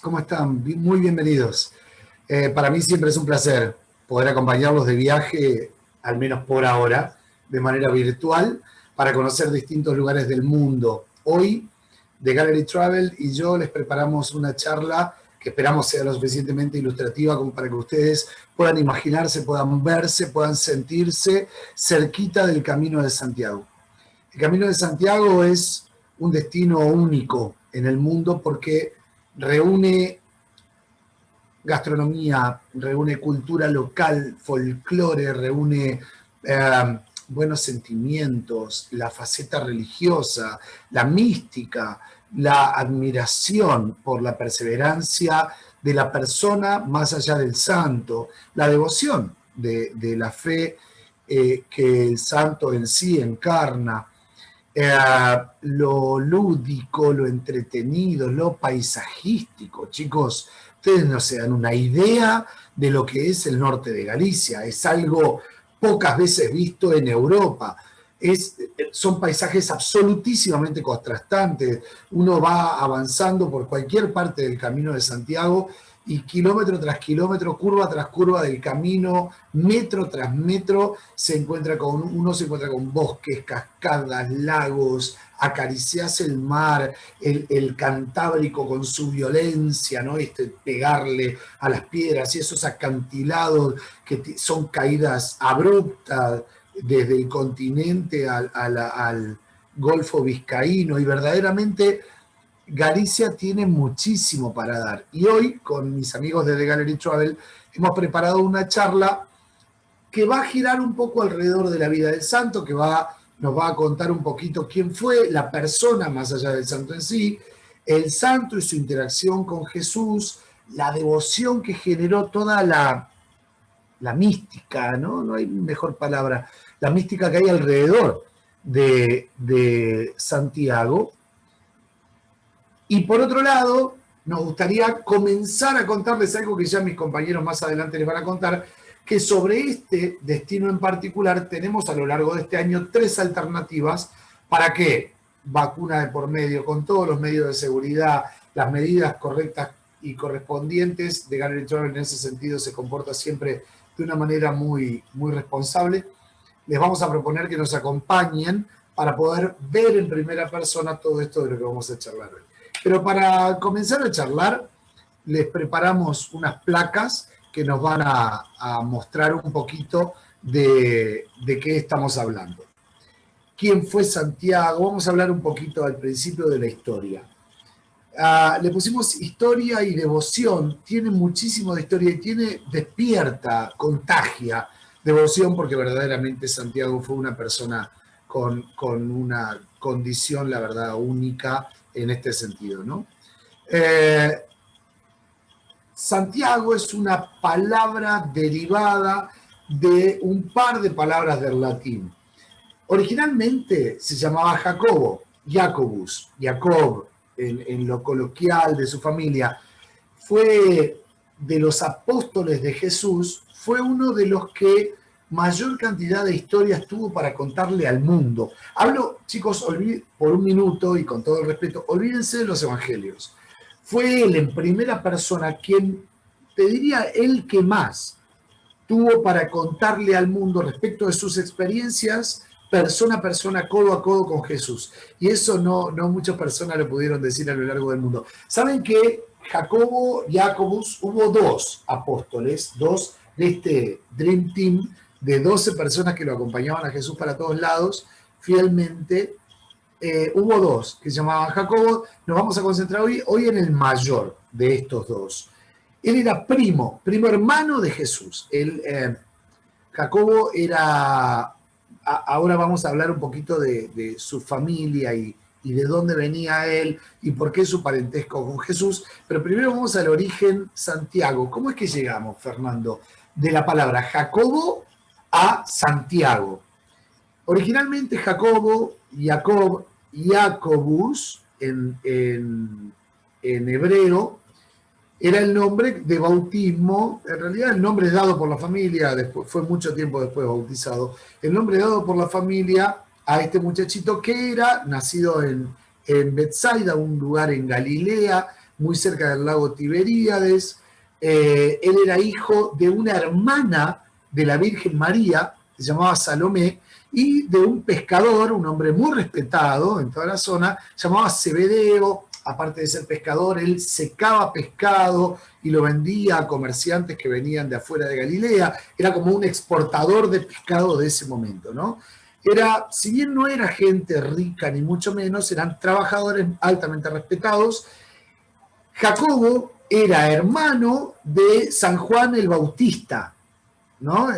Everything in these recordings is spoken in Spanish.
¿Cómo están? Muy bienvenidos. Para mí siempre es un placer poder acompañarlos de viaje, al menos por ahora, de manera virtual, para conocer distintos lugares del mundo. Hoy, The Gallery Travel y yo les preparamos una charla que esperamos sea lo suficientemente ilustrativa como para que ustedes puedan imaginarse, puedan verse, puedan sentirse cerquita del Camino de Santiago. El Camino de Santiago es un destino único en el mundo porque reúne gastronomía, reúne cultura local, folclore, reúne buenos sentimientos, la faceta religiosa, la mística, la admiración por la perseverancia de la persona más allá del santo, la devoción de la fe que el santo en sí encarna, lo lúdico, lo entretenido, lo paisajístico. Chicos, ustedes no se dan una idea de lo que es el norte de Galicia. Es algo pocas veces visto en Europa. Son paisajes absolutísimamente contrastantes. Uno va avanzando por cualquier parte del Camino de Santiago y kilómetro tras kilómetro, curva tras curva del camino, metro tras metro, uno se encuentra con bosques, cascadas, lagos, acaricias el mar, el Cantábrico con su violencia, ¿no? Pegarle a las piedras y esos acantilados que son caídas abruptas desde el continente al Golfo Vizcaíno, y verdaderamente Galicia tiene muchísimo para dar. Y hoy, con mis amigos de The Gallery Travel, hemos preparado una charla que va a girar un poco alrededor de la vida del santo, nos va a contar un poquito quién fue la persona más allá del santo en sí, el santo y su interacción con Jesús, la devoción que generó toda la mística, ¿no? No hay mejor palabra, la mística que hay alrededor de Santiago. Y por otro lado, nos gustaría comenzar a contarles algo que ya mis compañeros más adelante les van a contar, que sobre este destino en particular tenemos a lo largo de este año 3 alternativas para que vacuna de por medio, con todos los medios de seguridad, las medidas correctas y correspondientes. The Gallery Travel en ese sentido se comporta siempre de una manera muy, muy responsable. Les vamos a proponer que nos acompañen para poder ver en primera persona todo esto de lo que vamos a charlar hoy. Pero para comenzar a charlar, les preparamos unas placas que nos van a mostrar un poquito de qué estamos hablando. ¿Quién fue Santiago? Vamos a hablar un poquito al principio de la historia. Le pusimos historia y devoción. Tiene muchísimo de historia y despierta, contagia devoción, porque verdaderamente Santiago fue una persona con una condición, la verdad, única en este sentido, ¿no? Santiago es una palabra derivada de un par de palabras del latín. Originalmente se llamaba Jacobo, Jacobus, Jacob, en lo coloquial de su familia. Fue de los apóstoles de Jesús, fue uno de los que mayor cantidad de historias tuvo para contarle al mundo. Hablo, chicos, por un minuto y con todo el respeto, olvídense de los evangelios. Fue él en primera persona quien, te diría, el que más tuvo para contarle al mundo respecto de sus experiencias persona a persona, codo a codo con Jesús. Y eso no muchas personas lo pudieron decir a lo largo del mundo. ¿Saben que Jacobus, hubo 2 apóstoles, 2 de este Dream Team de 12 personas que lo acompañaban a Jesús para todos lados, fielmente? Hubo 2 que se llamaban Jacobo. Nos vamos a concentrar hoy en el mayor de estos 2. Él era primo hermano de Jesús. Jacobo era... Ahora vamos a hablar un poquito de su familia y de dónde venía él y por qué su parentesco con Jesús. Pero primero vamos al origen Santiago. ¿Cómo es que llegamos, Fernando, de la palabra Jacobo a Santiago? Originalmente Jacobus, en hebreo, era el nombre de bautismo. En realidad el nombre es dado por la familia, después, fue mucho tiempo después bautizado, el nombre dado por la familia a este muchachito que era nacido en Betsaida, un lugar en Galilea, muy cerca del lago Tiberíades. Él era hijo de una hermana de la Virgen María, que se llamaba Salomé, y de un pescador, un hombre muy respetado en toda la zona, llamaba Zebedeo. Aparte de ser pescador, él secaba pescado y lo vendía a comerciantes que venían de afuera de Galilea. Era como un exportador de pescado de ese momento, ¿no? Si bien no era gente rica ni mucho menos, eran trabajadores altamente respetados. Jacobo era hermano de San Juan el Bautista, ¿no?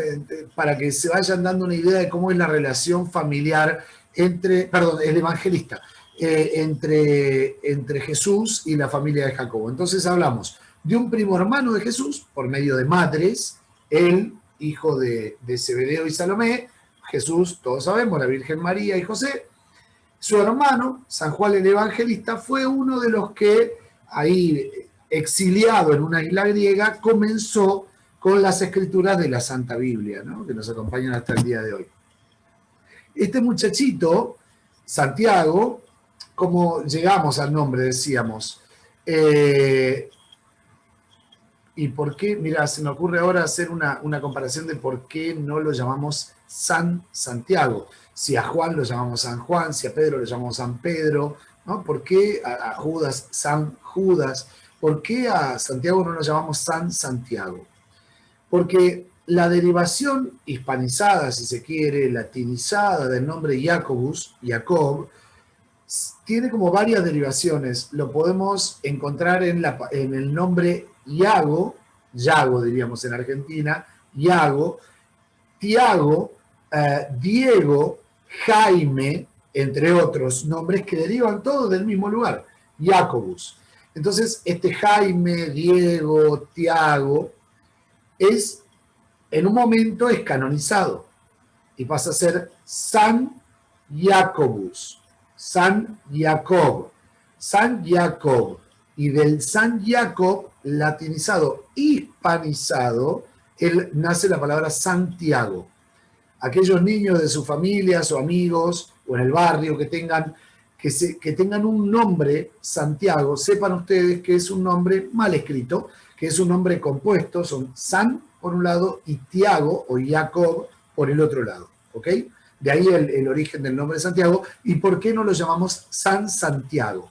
Para que se vayan dando una idea de cómo es la relación familiar el evangelista, entre Jesús y la familia de Jacobo. Entonces hablamos de un primo hermano de Jesús por medio de madres, el hijo de Zebedeo y Salomé, Jesús, todos sabemos, la Virgen María y José. Su hermano, San Juan el Evangelista, fue uno de los que, ahí exiliado en una isla griega, comenzó con las escrituras de la Santa Biblia, ¿no? Que nos acompañan hasta el día de hoy. Este muchachito, Santiago, como llegamos al nombre, decíamos, y por qué, mira, se me ocurre ahora hacer una comparación de por qué no lo llamamos San Santiago. Si a Juan lo llamamos San Juan, si a Pedro lo llamamos San Pedro, ¿no? ¿Por qué a Judas San Judas? ¿Por qué a Santiago no lo llamamos San Santiago? Porque la derivación hispanizada, si se quiere, latinizada del nombre Jacobus, Jacob, tiene como varias derivaciones. Lo podemos encontrar en el nombre Iago, diríamos en Argentina, Iago, Tiago, Diego, Jaime, entre otros nombres que derivan todos del mismo lugar, Jacobus. Entonces, este Jaime, Diego, Tiago, en un momento es canonizado y pasa a ser San Jacobus, San Jacob, San Jacob. Y del San Jacob, latinizado, hispanizado, nace la palabra Santiago. Aquellos niños de sus familias o amigos o en el barrio que tengan un nombre Santiago, sepan ustedes que es un nombre mal escrito, que es un nombre compuesto, son San por un lado y Tiago o Jacob por el otro lado, ¿ok? De ahí el origen del nombre de Santiago. ¿Y por qué no lo llamamos San Santiago?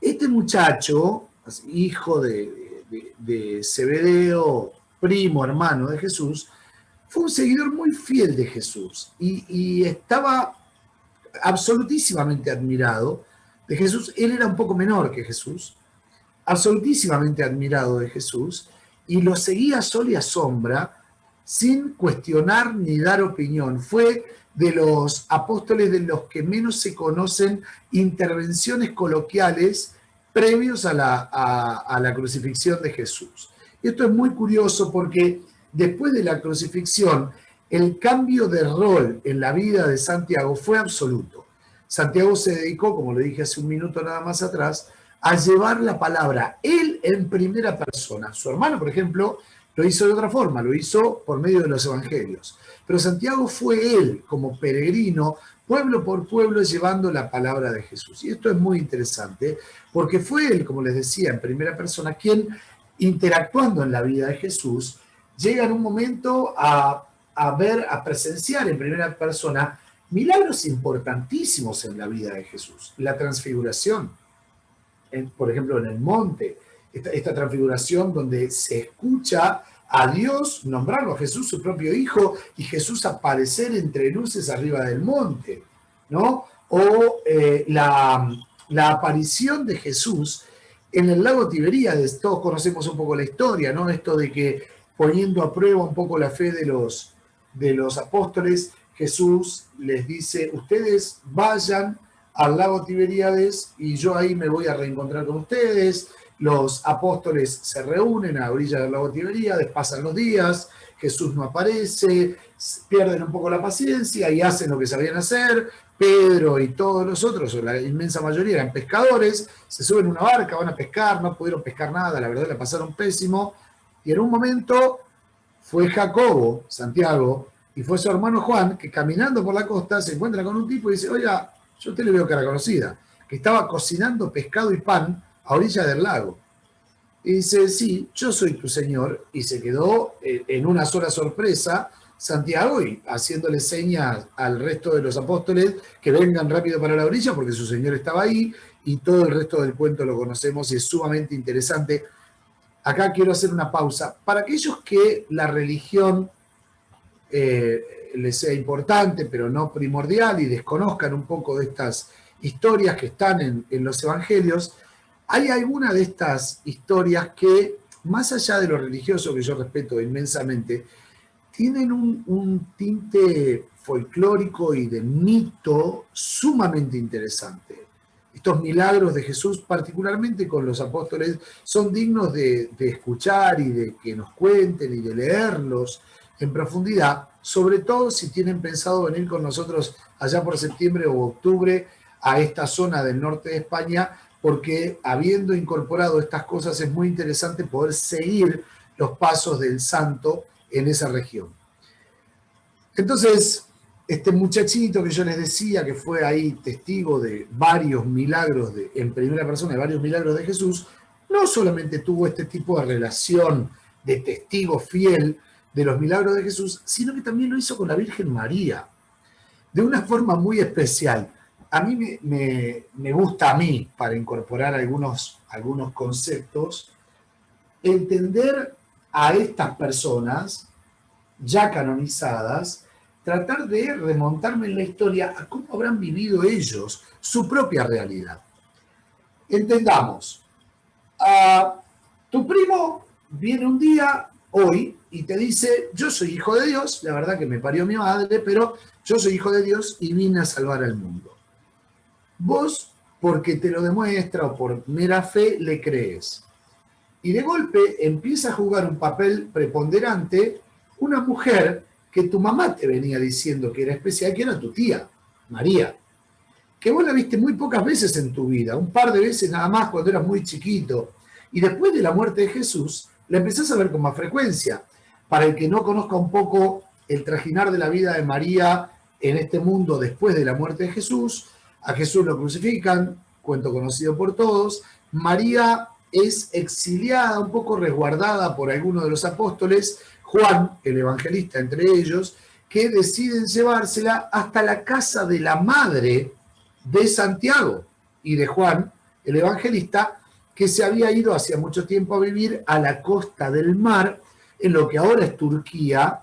Este muchacho, hijo de Zebedeo, primo, hermano de Jesús, fue un seguidor muy fiel de Jesús y estaba absolutísimamente admirado de Jesús. Él era un poco menor que Jesús, absolutísimamente admirado de Jesús, y lo seguía sol y a sombra, sin cuestionar ni dar opinión. Fue de los apóstoles de los que menos se conocen intervenciones coloquiales previos a la crucifixión de Jesús. Esto es muy curioso porque después de la crucifixión, el cambio de rol en la vida de Santiago fue absoluto. Santiago se dedicó, como le dije hace un minuto nada más atrás, a llevar la palabra, él en primera persona. Su hermano, por ejemplo, lo hizo de otra forma, lo hizo por medio de los evangelios. Pero Santiago fue él, como peregrino, pueblo por pueblo, llevando la palabra de Jesús. Y esto es muy interesante, porque fue él, como les decía, en primera persona, quien, interactuando en la vida de Jesús, llega en un momento a presenciar en primera persona milagros importantísimos en la vida de Jesús. La transfiguración, por ejemplo, en el monte, esta transfiguración donde se escucha a Dios nombrarlo a Jesús su propio hijo y Jesús aparecer entre luces arriba del monte, ¿no? O la aparición de Jesús en el lago Tiberíades. Todos conocemos un poco la historia, ¿no? Esto de que poniendo a prueba un poco la fe de los apóstoles, Jesús les dice: ustedes vayan al lago Tiberíades y yo ahí me voy a reencontrar con ustedes. Los apóstoles se reúnen a la orilla del lago Tiberíades, pasan los días, Jesús no aparece, pierden un poco la paciencia y hacen lo que sabían hacer. Pedro y todos los otros, o la inmensa mayoría, eran pescadores, se suben a una barca, van a pescar, no pudieron pescar nada, la verdad la pasaron pésimo, y en un momento fue Jacobo, Santiago, y fue su hermano Juan, que caminando por la costa se encuentra con un tipo y dice: oiga, yo a usted le veo cara conocida, que estaba cocinando pescado y pan a orilla del lago. Y dice, sí, yo soy tu Señor. Y se quedó en una sola sorpresa Santiago y haciéndole señas al resto de los apóstoles que vengan rápido para la orilla porque su Señor estaba ahí y todo el resto del cuento lo conocemos y es sumamente interesante. Acá quiero hacer una pausa. Para aquellos que la religión les sea importante, pero no primordial, y desconozcan un poco de estas historias que están en los evangelios, hay alguna de estas historias que, más allá de lo religioso, que yo respeto inmensamente, tienen un tinte folclórico y de mito sumamente interesante. Estos milagros de Jesús, particularmente con los apóstoles, son dignos de escuchar y de que nos cuenten y de leerlos en profundidad, sobre todo si tienen pensado venir con nosotros allá por septiembre o octubre a esta zona del norte de España, porque habiendo incorporado estas cosas es muy interesante poder seguir los pasos del santo en esa región. Entonces, este muchachito que yo les decía que fue ahí testigo de varios milagros en primera persona, de varios milagros de Jesús, no solamente tuvo este tipo de relación de testigo fiel de los milagros de Jesús, sino que también lo hizo con la Virgen María, de una forma muy especial. A mí me gusta a mí, para incorporar algunos conceptos, entender a estas personas ya canonizadas, tratar de remontarme en la historia a cómo habrán vivido ellos su propia realidad. Entendamos, tu primo viene un día, hoy, y te dice, yo soy hijo de Dios, la verdad que me parió mi madre, pero yo soy hijo de Dios y vine a salvar al mundo. Vos, porque te lo demuestra o por mera fe, le crees. Y de golpe empieza a jugar un papel preponderante una mujer que tu mamá te venía diciendo que era especial, que era tu tía, María, que vos la viste muy pocas veces en tu vida, un par de veces nada más cuando eras muy chiquito, y después de la muerte de Jesús, la empezás a ver con más frecuencia. Para el que no conozca un poco el trajinar de la vida de María en este mundo después de la muerte de Jesús, a Jesús lo crucifican, cuento conocido por todos, María es exiliada, un poco resguardada por algunos de los apóstoles, Juan, el evangelista entre ellos, que deciden llevársela hasta la casa de la madre de Santiago y de Juan, el evangelista, que se había ido hacía mucho tiempo a vivir a la costa del mar, en lo que ahora es Turquía.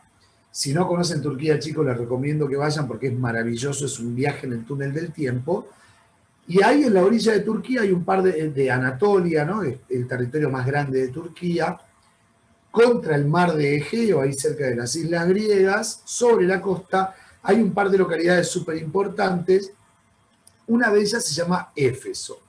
Si no conocen Turquía, chicos, les recomiendo que vayan porque es maravilloso, es un viaje en el túnel del tiempo. Y ahí en la orilla de Turquía hay un par de Anatolia, ¿no? El territorio más grande de Turquía, contra el mar de Egeo, ahí cerca de las islas griegas, sobre la costa, hay un par de localidades súper importantes. Una de ellas se llama Éfeso.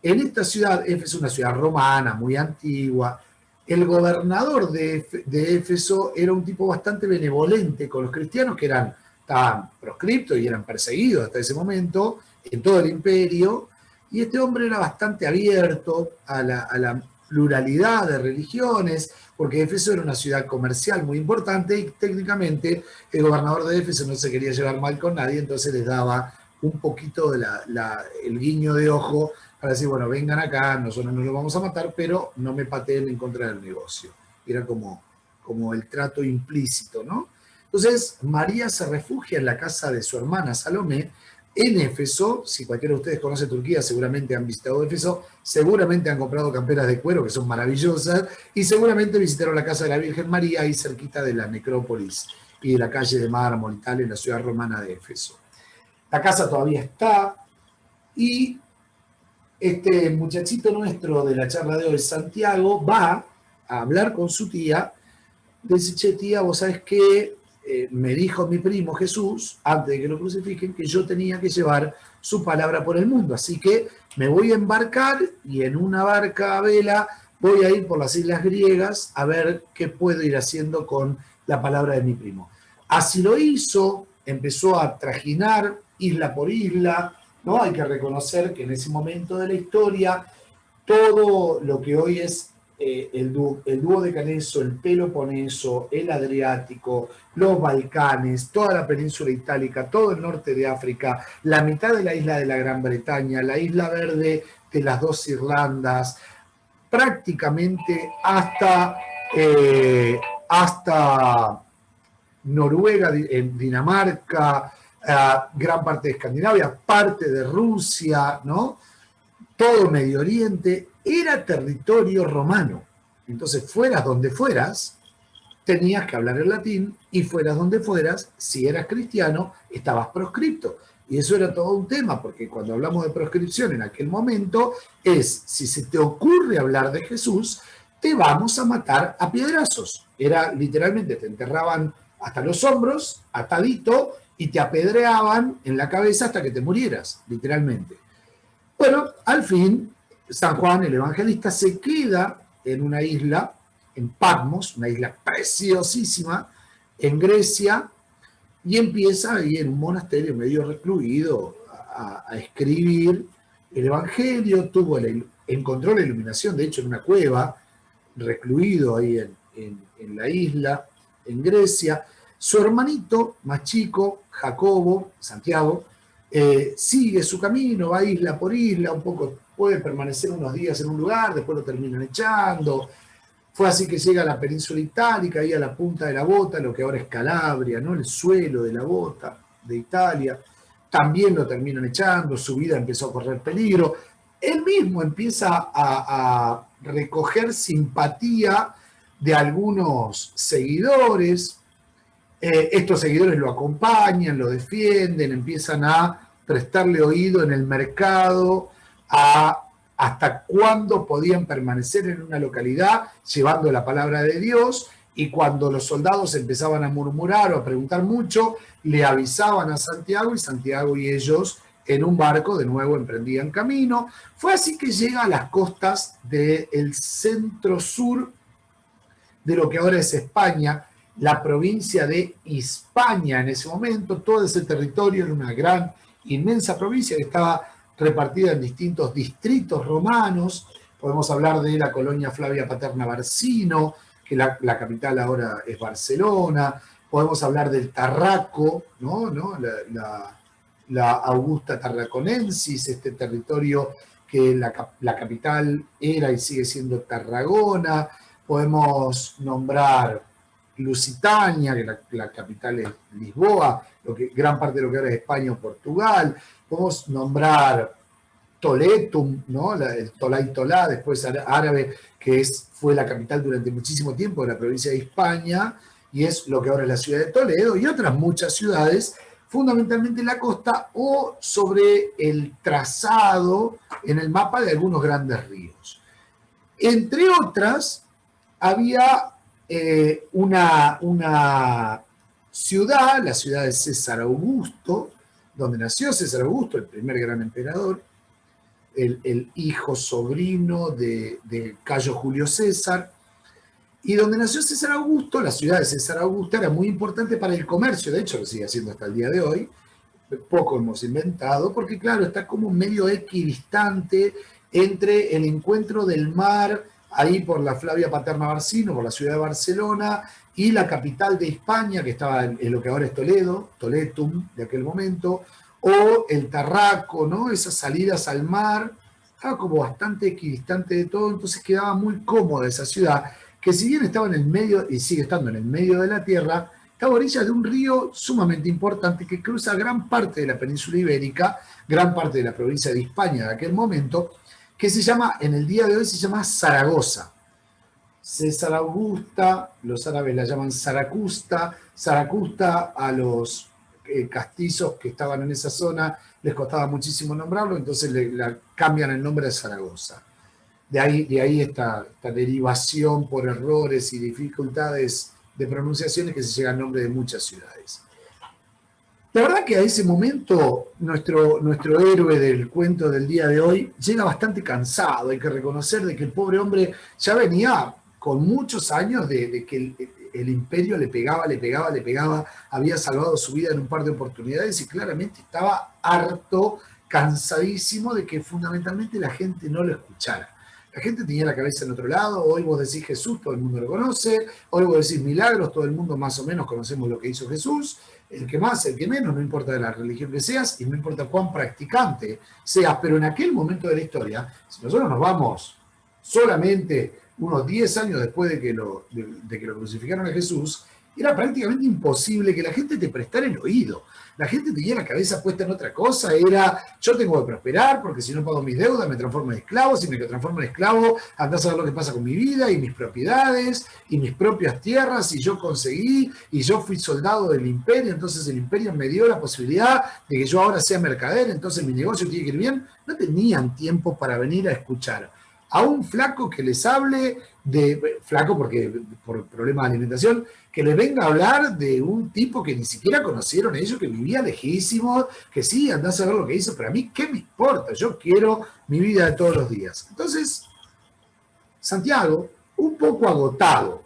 En esta ciudad, Éfeso es una ciudad romana, muy antigua, el gobernador de Éfeso era un tipo bastante benevolente con los cristianos que estaban proscriptos y eran perseguidos hasta ese momento en todo el imperio, y este hombre era bastante abierto a la pluralidad de religiones, porque Éfeso era una ciudad comercial muy importante y técnicamente el gobernador de Éfeso no se quería llevar mal con nadie, entonces les daba un poquito el guiño de ojo para decir, bueno, vengan acá, nosotros no los vamos a matar, pero no me pateen en contra del negocio. Era como el trato implícito, ¿no? Entonces, María se refugia en la casa de su hermana Salomé, en Éfeso. Si cualquiera de ustedes conoce Turquía, seguramente han visitado Éfeso, seguramente han comprado camperas de cuero, que son maravillosas, y seguramente visitaron la casa de la Virgen María, ahí cerquita de la necrópolis y de la calle de mármol y tal, en la ciudad romana de Éfeso. La casa todavía está, y este muchachito nuestro de la charla de hoy, Santiago, va a hablar con su tía, dice, che, tía, vos sabés que me dijo mi primo Jesús, antes de que lo crucifiquen, que yo tenía que llevar su palabra por el mundo, así que me voy a embarcar y en una barca a vela voy a ir por las islas griegas a ver qué puedo ir haciendo con la palabra de mi primo. Así lo hizo, empezó a trajinar isla por isla, ¿no? Hay que reconocer que en ese momento de la historia, todo lo que hoy es el Duodecaneso, el Peloponeso, el Adriático, los Balcanes, toda la península itálica, todo el norte de África, la mitad de la isla de la Gran Bretaña, la isla verde de las dos Irlandas, prácticamente hasta Noruega, Dinamarca, gran parte de Escandinavia, parte de Rusia, ¿no? Todo Medio Oriente, era territorio romano. Entonces, fueras donde fueras, tenías que hablar el latín, y fueras donde fueras, si eras cristiano, estabas proscripto. Y eso era todo un tema, porque cuando hablamos de proscripción en aquel momento, es, si se te ocurre hablar de Jesús, te vamos a matar a piedrazos. Era literalmente, te enterraban hasta los hombros, atadito, y te apedreaban en la cabeza hasta que te murieras, literalmente. Bueno, al fin, San Juan el Evangelista se queda en una isla, en Patmos, una isla preciosísima, en Grecia, y empieza ahí en un monasterio medio recluido a escribir el Evangelio. Encontró la iluminación, de hecho, en una cueva, recluido ahí en la isla, en Grecia. Su hermanito más chico, Jacobo, Santiago, sigue su camino, va isla por isla, un poco, puede permanecer unos días en un lugar, después lo terminan echando. Fue así que llega a la península itálica, ahí a la punta de la bota, lo que ahora es Calabria, ¿no? El suelo de la bota de Italia. También lo terminan echando, su vida empezó a correr peligro. Él mismo empieza a recoger simpatía de algunos seguidores. Estos seguidores lo acompañan, lo defienden, empiezan a prestarle oído en el mercado hasta cuándo podían permanecer en una localidad llevando la palabra de Dios, y cuando los soldados empezaban a murmurar o a preguntar mucho, le avisaban a Santiago, y Santiago y ellos en un barco de nuevo emprendían camino. Fue así que llega a las costas del centro-sur de lo que ahora es España, la provincia de Hispania en ese momento. Todo ese territorio era una gran, inmensa provincia que estaba repartida en distintos distritos romanos. Podemos hablar de la colonia Flavia Paterna Barcino, que la capital ahora es Barcelona. Podemos hablar del Tarraco, ¿no? La Augusta Tarraconensis, este territorio que la capital era y sigue siendo Tarragona. Podemos nombrar Lusitania, que la capital es Lisboa, gran parte de lo que ahora es España o Portugal. Podemos nombrar Toletum, ¿no? El Tolai Tolá, después árabe, que fue la capital durante muchísimo tiempo de la provincia de Hispania, y es lo que ahora es la ciudad de Toledo, y otras muchas ciudades, fundamentalmente en la costa o sobre el trazado en el mapa de algunos grandes ríos. Entre otras, había una ciudad, la ciudad de César Augusto, donde nació César Augusto, el primer gran emperador, el hijo sobrino de Cayo Julio César, y donde nació César Augusto. La ciudad de César Augusto era muy importante para el comercio, de hecho lo sigue siendo hasta el día de hoy. Poco hemos inventado, porque claro, está como medio equidistante entre el encuentro del mar, ahí por la Flavia Paterna Barcino, por la ciudad de Barcelona, y la capital de Hispania, que estaba en lo que ahora es Toledo, Toletum de aquel momento, o el Tarraco, ¿no? Esas salidas al mar, estaba como bastante equidistante de todo, entonces quedaba muy cómoda esa ciudad, que si bien estaba en el medio, y sigue estando en el medio de la tierra, estaba a orillas de un río sumamente importante que cruza gran parte de la península ibérica, gran parte de la provincia de Hispania de aquel momento, que se llama, en el día de hoy se llama Zaragoza. César Augusta, los árabes la llaman Zaracusta. Zaracusta a los castizos que estaban en esa zona les costaba muchísimo nombrarlo, entonces cambian el nombre de Zaragoza. De ahí esta derivación por errores y dificultades de pronunciaciones que se llega al nombre de muchas ciudades. La verdad que a ese momento nuestro héroe del cuento del día de hoy llega bastante cansado. Hay que reconocer de que el pobre hombre ya venía con muchos años de que el imperio le pegaba, había salvado su vida en un par de oportunidades y claramente estaba harto, cansadísimo de que fundamentalmente la gente no lo escuchara. La gente tenía la cabeza en otro lado. Hoy vos decís Jesús, todo el mundo lo conoce. Hoy vos decís milagros, todo el mundo más o menos conocemos lo que hizo Jesús. el que más, el que menos, no importa de la religión que seas y no importa cuán practicante seas, pero en aquel momento de la historia, si nosotros nos vamos solamente unos 10 años después de que lo crucificaron a Jesús, era prácticamente imposible que la gente te prestara el oído. La gente tenía la cabeza puesta en otra cosa, era yo tengo que prosperar porque si no pago mis deudas me transformo en esclavo, si me transformo en esclavo andás a ver lo que pasa con mi vida y mis propiedades y mis propias tierras y yo conseguí y yo fui soldado del imperio, entonces el imperio me dio la posibilidad de que yo ahora sea mercader, entonces mi negocio tiene que ir bien. No tenían tiempo para venir a escuchar a un flaco que les hable flaco porque por problemas de alimentación, que les venga a hablar de un tipo que ni siquiera conocieron ellos, que vivía lejísimo, que sí, andás a ver lo que hizo, pero a mí, ¿qué me importa? Yo quiero mi vida de todos los días. Entonces, Santiago, un poco agotado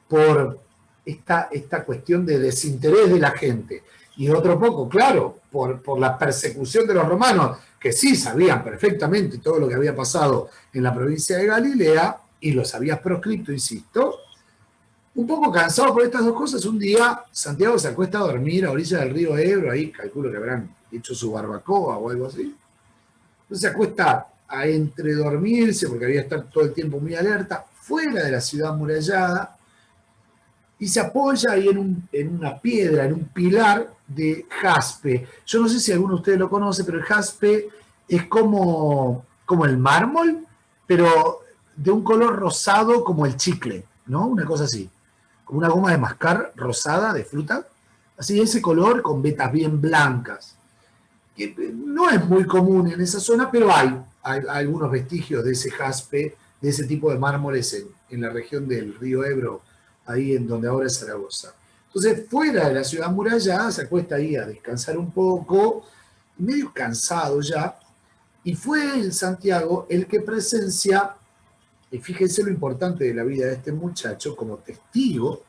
por esta cuestión de desinterés de la gente, y otro poco, claro, por la persecución de los romanos, que sí sabían perfectamente todo lo que había pasado en la provincia de Galilea, y los había proscripto, insisto, un poco cansado por estas dos cosas, un día Santiago se acuesta a dormir a orilla del río Ebro, ahí calculo que habrán hecho su barbacoa o algo así. Entonces se acuesta a entredormirse, porque había que estar todo el tiempo muy alerta, fuera de la ciudad amurallada, y se apoya ahí en una piedra, en un pilar de jaspe. Yo no sé si alguno de ustedes lo conoce, pero el jaspe es como el mármol, pero de un color rosado como el chicle, ¿no? Una cosa así, como una goma de mascar rosada de fruta, así ese color con vetas bien blancas. Que no es muy común en esa zona, pero hay algunos vestigios de ese jaspe, de ese tipo de mármoles en la región del río Ebro, ahí en donde ahora es Zaragoza. Entonces, fuera de la ciudad amurallada, se acuesta ahí a descansar un poco, medio cansado ya, y fue el Santiago el que presencia, y fíjense lo importante de la vida de este muchacho como testigo,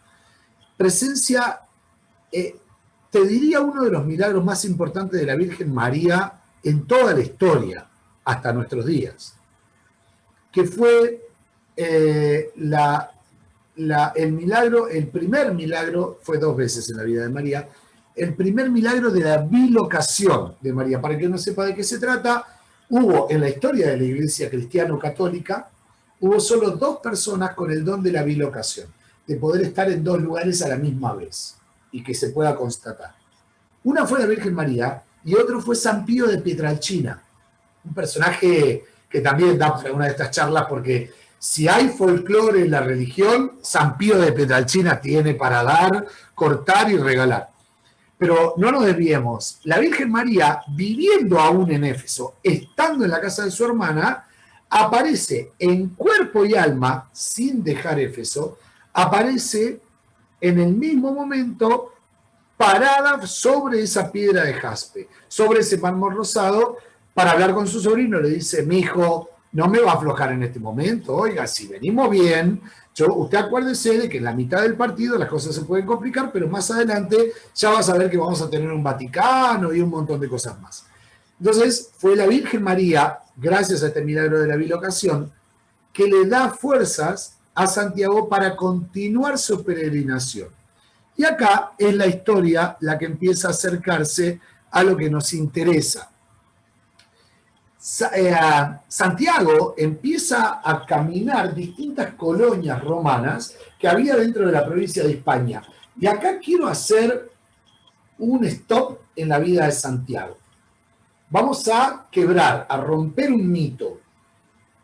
presencia, te diría, uno de los milagros más importantes de la Virgen María en toda la historia, hasta nuestros días, que fue el milagro, el primer milagro, fue 2 veces en la vida de María, el primer milagro de la bilocación de María. Para que no sepa de qué se trata, hubo en la historia de la Iglesia cristiano-católica, hubo solo 2 personas con el don de la bilocación, de poder estar en 2 lugares a la misma vez y que se pueda constatar. Una fue la Virgen María y otro fue San Pío de Pietrelcina, un personaje que también da para una de estas charlas porque si hay folclore en la religión, San Pío de Pietrelcina tiene para dar, cortar y regalar. Pero no nos desviemos. La Virgen María, viviendo aún en Éfeso, estando en la casa de su hermana, aparece en cuerpo y alma, sin dejar Éfeso, aparece en el mismo momento parada sobre esa piedra de jaspe, sobre ese mármol rosado, para hablar con su sobrino. Le dice: mi hijo no me va a aflojar en este momento, oiga, si venimos bien, usted acuérdese de que en la mitad del partido las cosas se pueden complicar, pero más adelante ya vas a ver que vamos a tener un Vaticano y un montón de cosas más. Entonces fue la Virgen María, gracias a este milagro de la bilocación, que le da fuerzas a Santiago para continuar su peregrinación. Y acá es la historia la que empieza a acercarse a lo que nos interesa. Santiago empieza a caminar distintas colonias romanas que había dentro de la provincia de Hispania. Y acá quiero hacer un stop en la vida de Santiago. Vamos a quebrar, a romper un mito.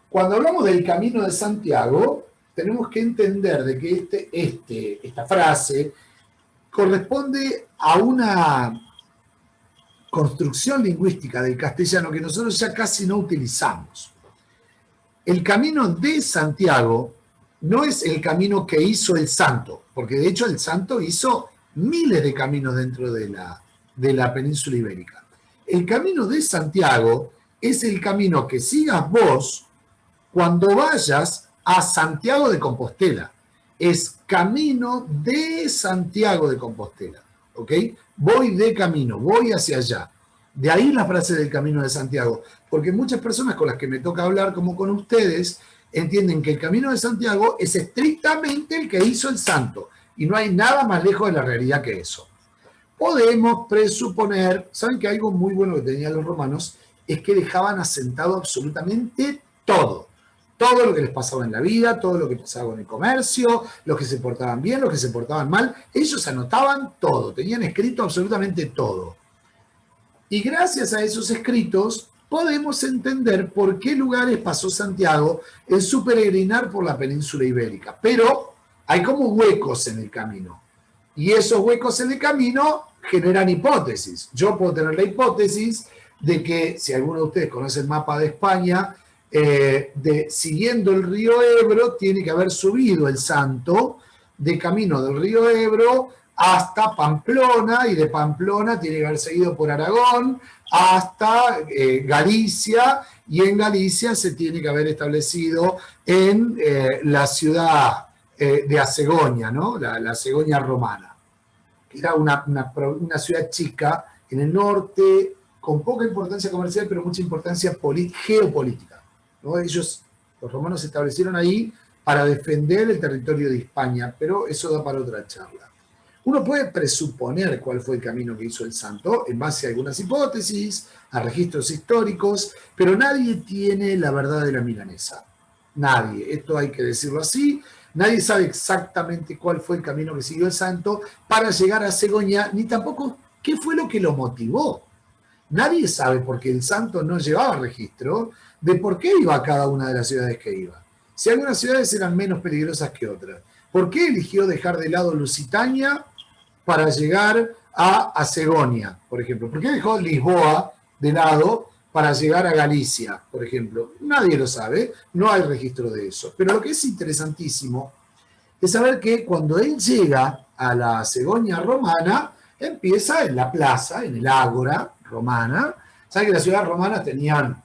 Cuando hablamos del camino de Santiago, tenemos que entender de que esta frase corresponde a una construcción lingüística del castellano que nosotros ya casi no utilizamos. El camino de Santiago no es el camino que hizo el santo, porque de hecho el santo hizo miles de caminos dentro de la península ibérica. El camino de Santiago es el camino que sigas vos cuando vayas a Santiago de Compostela. Es camino de Santiago de Compostela, ¿ok? Voy de camino, voy hacia allá. De ahí la frase del camino de Santiago, porque muchas personas con las que me toca hablar, como con ustedes, entienden que el camino de Santiago es estrictamente el que hizo el santo, y no hay nada más lejos de la realidad que eso. podemos presuponer, saben que algo muy bueno que tenían los romanos es que dejaban asentado absolutamente todo. Todo lo que les pasaba en la vida, todo lo que pasaba con el comercio, los que se portaban bien, los que se portaban mal, ellos anotaban todo, tenían escrito absolutamente todo. Y gracias a esos escritos podemos entender por qué lugares pasó Santiago en su peregrinar por la península ibérica. Pero hay como huecos en el camino. Y esos huecos en el camino generan hipótesis. Yo puedo tener la hipótesis de que, si alguno de ustedes conoce el mapa de España, siguiendo el río Ebro, tiene que haber subido el santo de camino del río Ebro hasta Pamplona, y de Pamplona tiene que haber seguido por Aragón hasta Galicia, y en Galicia se tiene que haber establecido en la ciudad de Asegonia, ¿no? La Asegonia romana, que era una ciudad chica en el norte, con poca importancia comercial, pero mucha importancia geopolítica, ¿no? Ellos, los romanos, se establecieron ahí para defender el territorio de España, pero eso da para otra charla. Uno puede presuponer cuál fue el camino que hizo el santo en base a algunas hipótesis, a registros históricos, pero nadie tiene la verdad de la milanesa. Nadie, esto hay que decirlo así. Nadie sabe exactamente cuál fue el camino que siguió el santo para llegar a Segoña, ni tampoco qué fue lo que lo motivó. Nadie sabe, porque el santo no llevaba registro de por qué iba a cada una de las ciudades que iba. Si algunas ciudades eran menos peligrosas que otras, ¿por qué eligió dejar de lado Lusitania para llegar a Segonia, por ejemplo? ¿Por qué dejó Lisboa de lado para llegar a Galicia, por ejemplo? Nadie lo sabe, no hay registro de eso. Pero lo que es interesantísimo es saber que cuando él llega a la Segonia romana, empieza en la plaza, en el ágora romana. Saben que las ciudades romanas tenían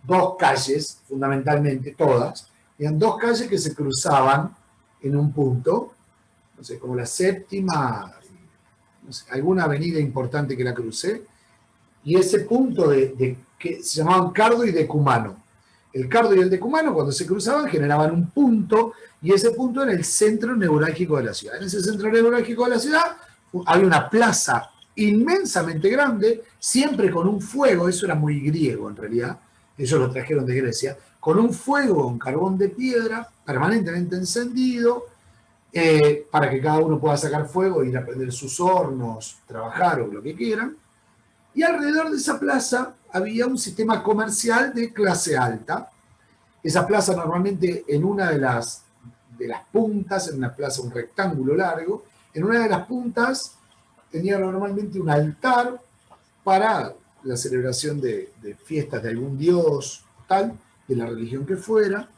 dos calles, fundamentalmente, todas. Tenían dos calles que se cruzaban en un punto, no sé, como la séptima, no sé, alguna avenida importante que la cruce, y ese punto que se llamaban Cardo y Decumano. El Cardo y el Decumano, cuando se cruzaban, generaban un punto, y ese punto era el centro neurálgico de la ciudad. En ese centro neurálgico de la ciudad había una plaza inmensamente grande, siempre con un fuego, eso era muy griego en realidad, ellos lo trajeron de Grecia, con un fuego con carbón de piedra permanentemente encendido, para que cada uno pueda sacar fuego, ir a prender sus hornos, trabajar o lo que quieran. Y alrededor de esa plaza había un sistema comercial de clase alta. Esa plaza normalmente en una de las puntas, en una plaza, un rectángulo largo, en una de las puntas tenía normalmente un altar para la celebración de fiestas de algún dios, tal, de la religión que fuera.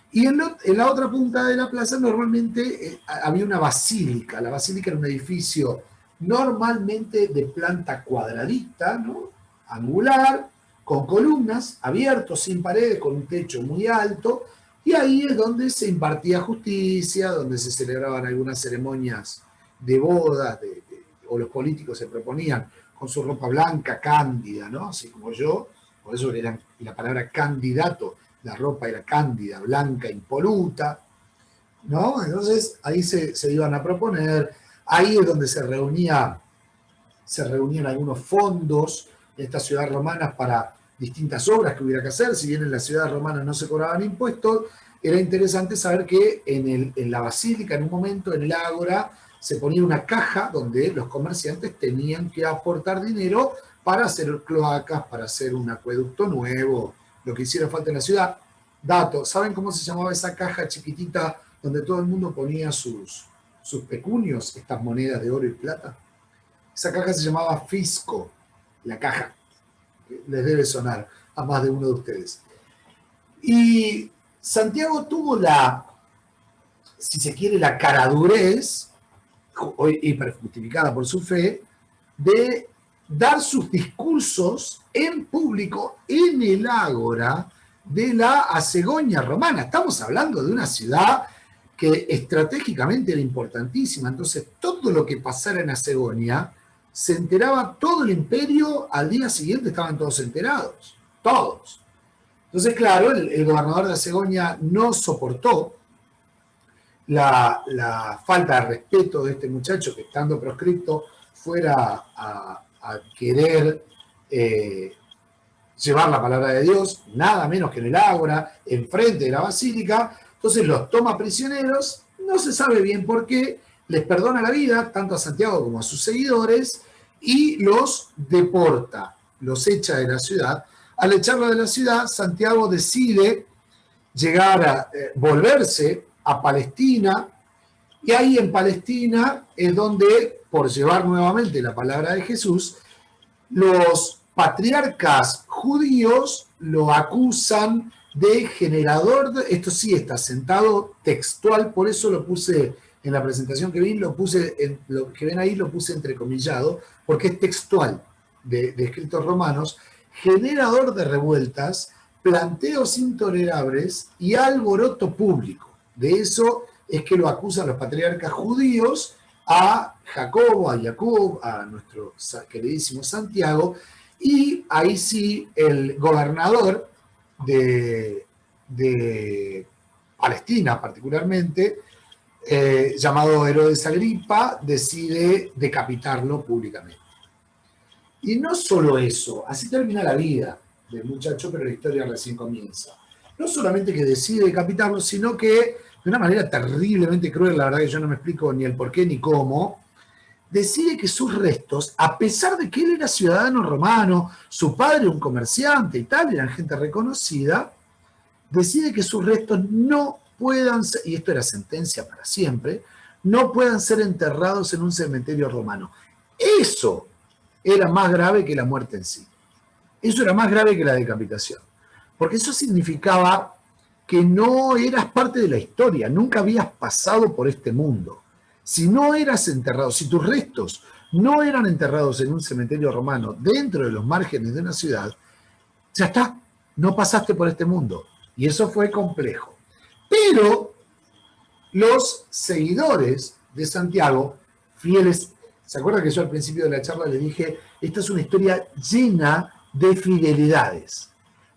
Y en la otra punta de la plaza normalmente había una basílica. La basílica era un edificio normalmente de planta cuadradita, ¿no? Angular, con columnas, abierto, sin paredes, con un techo muy alto, y ahí es donde se impartía justicia, donde se celebraban algunas ceremonias de bodas, o los políticos se proponían con su ropa blanca, cándida, ¿no? Así como yo, por eso era la palabra candidato, la ropa era cándida, blanca, impoluta, ¿no? Entonces ahí se iban a proponer, ahí es donde se reunían algunos fondos en estas ciudades romanas para distintas obras que hubiera que hacer. Si bien en las ciudades romanas no se cobraban impuestos, era interesante saber que en la basílica, en un momento, en el ágora, se ponía una caja donde los comerciantes tenían que aportar dinero para hacer cloacas, para hacer un acueducto nuevo, lo que hiciera falta en la ciudad. Dato, ¿saben cómo se llamaba esa caja chiquitita donde todo el mundo ponía sus pecunios, estas monedas de oro y plata? Esa caja se llamaba fisco, la caja. Les debe sonar a más de uno de ustedes. Y Santiago tuvo si se quiere, la caradurez, hiperjustificada por su fe, de dar sus discursos en público en el ágora de la Asegonia romana. Estamos hablando de una ciudad que estratégicamente era importantísima, entonces todo lo que pasara en Asegonia se enteraba todo el imperio, al día siguiente estaban todos enterados, todos. Entonces, claro, el gobernador de Asegonia no soportó la falta de respeto de este muchacho que, estando proscripto, fuera a querer llevar la palabra de Dios, nada menos que en el ágora, enfrente de la basílica. Entonces los toma prisioneros, no se sabe bien por qué, les perdona la vida, tanto a Santiago como a sus seguidores, y los deporta, los echa de la ciudad. Al echarlo de la ciudad, Santiago decide llegar a volverse a Palestina, y ahí en Palestina es donde, por llevar nuevamente la palabra de Jesús, los patriarcas judíos lo acusan de generador, esto sí está sentado textual, por eso lo puse en la presentación que vi, lo que ven ahí lo puse entrecomillado, porque es textual de escritos romanos, generador de revueltas, planteos intolerables y alboroto público. De eso es que lo acusan los patriarcas judíos a Jacobo, a Jacob, a nuestro queridísimo Santiago, y ahí sí el gobernador de Palestina particularmente, llamado Herodes Agripa, decide decapitarlo públicamente. Y no solo eso, así termina la vida del muchacho, pero la historia recién comienza. No solamente que decide decapitarlo, sino que de una manera terriblemente cruel, la verdad que yo no me explico ni el por qué ni cómo, decide que sus restos, a pesar de que él era ciudadano romano, su padre un comerciante y tal, eran gente reconocida, decide que sus restos no puedan ser, y esto era sentencia para siempre, no puedan ser enterrados en un cementerio romano. Eso era más grave que la muerte en sí. Eso era más grave que la decapitación. Porque eso significaba que no eras parte de la historia, nunca habías pasado por este mundo. Si no eras enterrado, si tus restos no eran enterrados en un cementerio romano dentro de los márgenes de una ciudad, ya está, no pasaste por este mundo. Y eso fue complejo. Pero los seguidores de Santiago, fieles, ¿se acuerdan que yo al principio de la charla les dije, esta es una historia llena de fidelidades?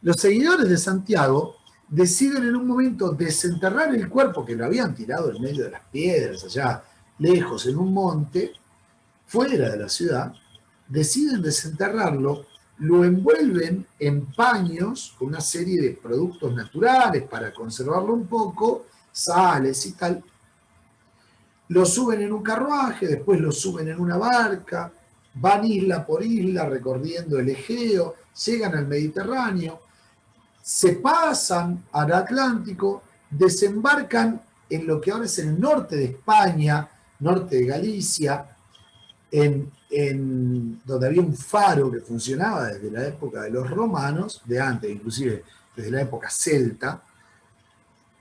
Los seguidores de Santiago deciden en un momento desenterrar el cuerpo que lo habían tirado en medio de las piedras, allá lejos en un monte, fuera de la ciudad, deciden desenterrarlo, lo envuelven en paños con una serie de productos naturales para conservarlo un poco, sales y tal, lo suben en un carruaje, después lo suben en una barca, van isla por isla recorriendo el Egeo, llegan al Mediterráneo, se pasan al Atlántico, desembarcan en lo que ahora es el norte de España, norte de Galicia, donde había un faro que funcionaba desde la época de los romanos, de antes, inclusive desde la época celta.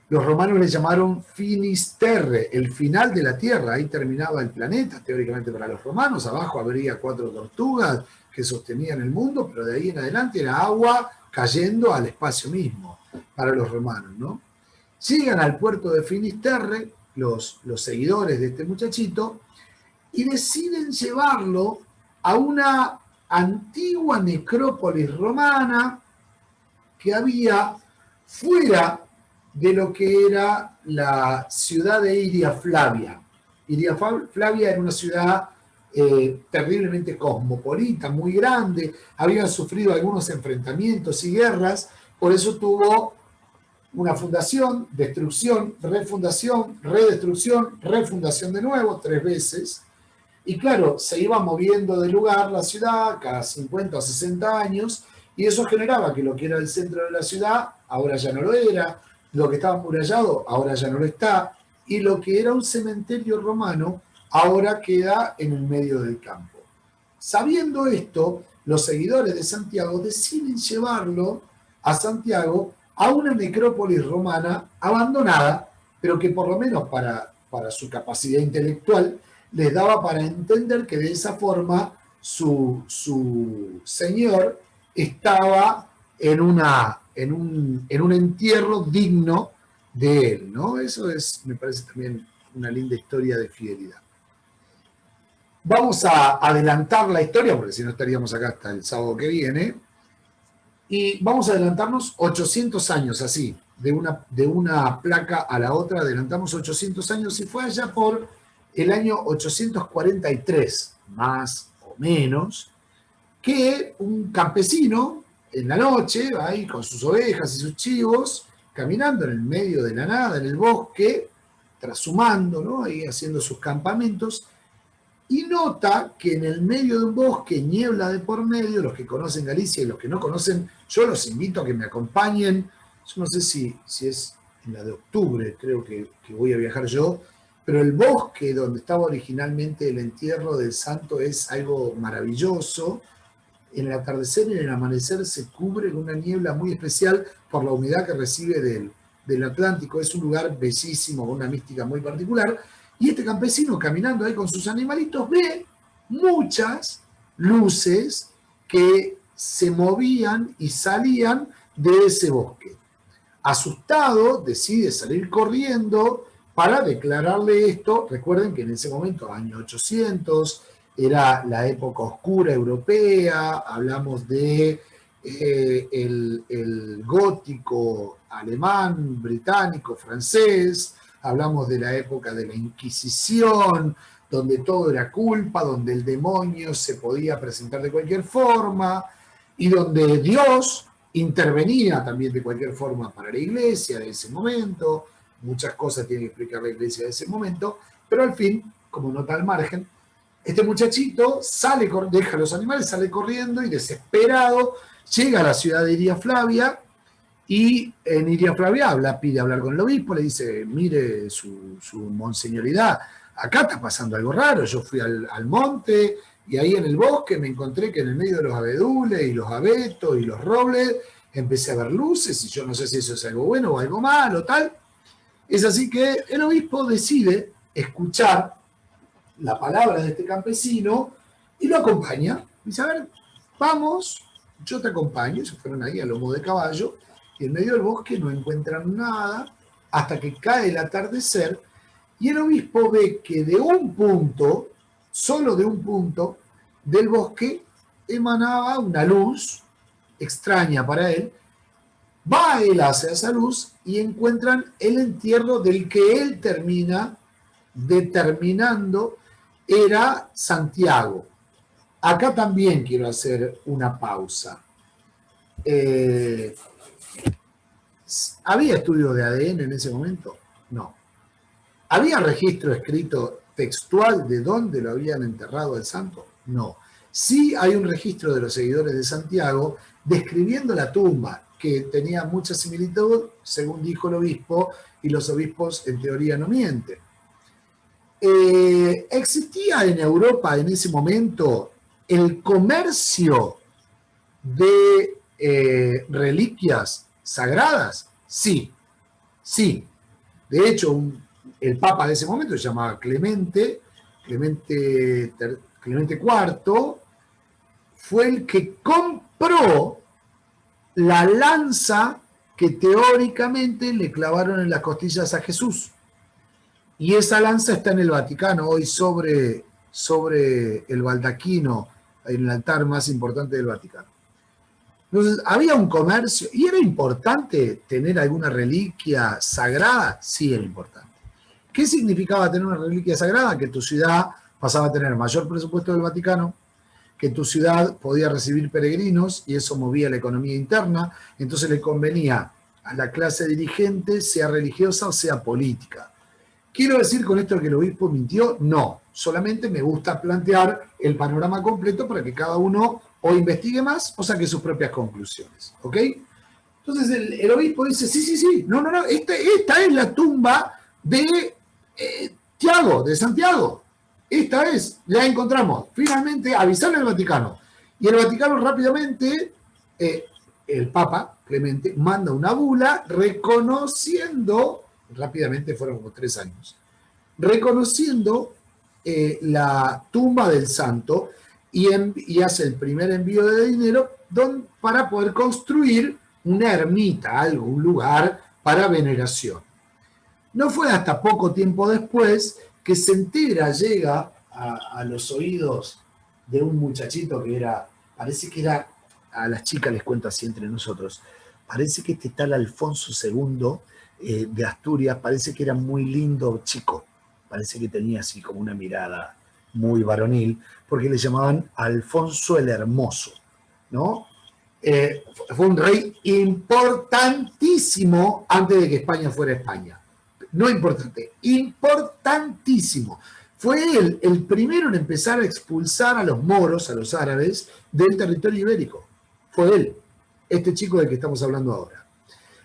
Los romanos le llamaron Finisterre, el final de la Tierra, ahí terminaba el planeta, teóricamente para los romanos, abajo habría 4 tortugas que sostenían el mundo, pero de ahí en adelante era agua cayendo al espacio mismo, para los romanos, ¿no? Llegan al puerto de Finisterre, los seguidores de este muchachito, y deciden llevarlo a una antigua necrópolis romana que había fuera de lo que era la ciudad de Iria Flavia. Iria Flavia era una ciudad terriblemente cosmopolita, muy grande, había sufrido algunos enfrentamientos y guerras, por eso tuvo una fundación, destrucción, refundación, redestrucción, refundación de nuevo, 3 veces. Y claro, se iba moviendo de lugar la ciudad cada 50 o 60 años, y eso generaba que lo que era el centro de la ciudad ahora ya no lo era, lo que estaba amurallado ahora ya no lo está, y lo que era un cementerio romano ahora queda en el medio del campo. Sabiendo esto, los seguidores de Santiago deciden llevarlo a Santiago a una necrópolis romana abandonada, pero que por lo menos para su capacidad intelectual les daba para entender que de esa forma su señor estaba en un entierro digno de él, ¿no? Eso me parece también una linda historia de fidelidad. Vamos a adelantar la historia, porque si no estaríamos acá hasta el sábado que viene, y vamos a adelantarnos 800 años, así, de una placa a la otra, adelantamos 800 años, y fue allá por el año 843, más o menos, que un campesino en la noche va ahí con sus ovejas y sus chivos, caminando en el medio de la nada, en el bosque, trashumando, ¿no? Ahí haciendo sus campamentos, y nota que en el medio de un bosque, niebla de por medio, los que conocen Galicia y los que no conocen, yo los invito a que me acompañen. Yo no sé si es en la de octubre, creo que voy a viajar yo, pero el bosque donde estaba originalmente el entierro del santo es algo maravilloso. En el atardecer y en el amanecer se cubre con una niebla muy especial por la humedad que recibe del Atlántico. Es un lugar bellísimo, con una mística muy particular. Y este campesino, caminando ahí con sus animalitos, ve muchas luces que se movían y salían de ese bosque. Asustado, decide salir corriendo para declararle esto. Recuerden que en ese momento, año 800, era la época oscura europea, hablamos de el gótico alemán, británico, francés, hablamos de la época de la Inquisición, donde todo era culpa, donde el demonio se podía presentar de cualquier forma, y donde Dios intervenía también de cualquier forma para la iglesia de ese momento. Muchas cosas tiene que explicar la iglesia de ese momento, pero al fin, como nota al margen, este muchachito sale, deja los animales, sale corriendo y desesperado llega a la ciudad de Iria Flavia, y en Iria Flavia pide hablar con el obispo, le dice, mire su monseñoridad, acá está pasando algo raro, yo fui al monte y ahí en el bosque me encontré que en el medio de los abedules y los abetos y los robles empecé a ver luces y yo no sé si eso es algo bueno o algo malo, tal. Es así que el obispo decide escuchar la palabra de este campesino y lo acompaña. Dice, a ver, vamos, yo te acompaño. Se fueron ahí a lomo de caballo y en medio del bosque no encuentran nada hasta que cae el atardecer y el obispo ve que de un punto, solo de un punto del bosque, emanaba una luz extraña para él. Va él hacia esa luz y encuentran el entierro del que él termina determinando era Santiago. Acá también quiero hacer una pausa. ¿Había estudio de ADN en ese momento? No. ¿Había registro escrito textual de dónde lo habían enterrado el santo? No. Sí hay un registro de los seguidores de Santiago describiendo la tumba, que tenía mucha similitud, según dijo el obispo, y los obispos en teoría no mienten. ¿Existía en Europa en ese momento el comercio de reliquias sagradas? Sí, sí. De hecho, el papa de ese momento se llamaba Clemente IV, fue el que compró la lanza que teóricamente le clavaron en las costillas a Jesús. Y esa lanza está en el Vaticano, hoy sobre el baldaquino, en el altar más importante del Vaticano. Entonces, había un comercio, y era importante tener alguna reliquia sagrada, sí era importante. ¿Qué significaba tener una reliquia sagrada? Que tu ciudad pasaba a tener mayor presupuesto del Vaticano, que tu ciudad podía recibir peregrinos, y eso movía la economía interna, entonces le convenía a la clase dirigente, sea religiosa o sea política. ¿Quiero decir con esto que el obispo mintió? No, solamente me gusta plantear el panorama completo para que cada uno o investigue más o saque sus propias conclusiones, ¿ok? Entonces el obispo dice, sí, no, esta es la tumba de Tiago, de Santiago. Esta es, la encontramos. Finalmente, avisarle al Vaticano. Y el Vaticano rápidamente, el Papa Clemente, manda una bula reconociendo, rápidamente fueron como 3 años, reconociendo la tumba del santo y hace el primer envío de dinero para poder construir una ermita, un lugar para veneración. No fue hasta poco tiempo después que se entera, llega a los oídos de un muchachito que parece que era, a las chicas les cuento así entre nosotros, parece que este tal Alfonso II de Asturias, parece que era muy lindo chico. parece que tenía así como una mirada muy varonil, porque le llamaban Alfonso el Hermoso, ¿no? Fue un rey importantísimo antes de que España fuera España. No importante, importantísimo. Fue él el primero en empezar a expulsar a los moros, a los árabes, del territorio ibérico. Fue él, este chico del que estamos hablando ahora.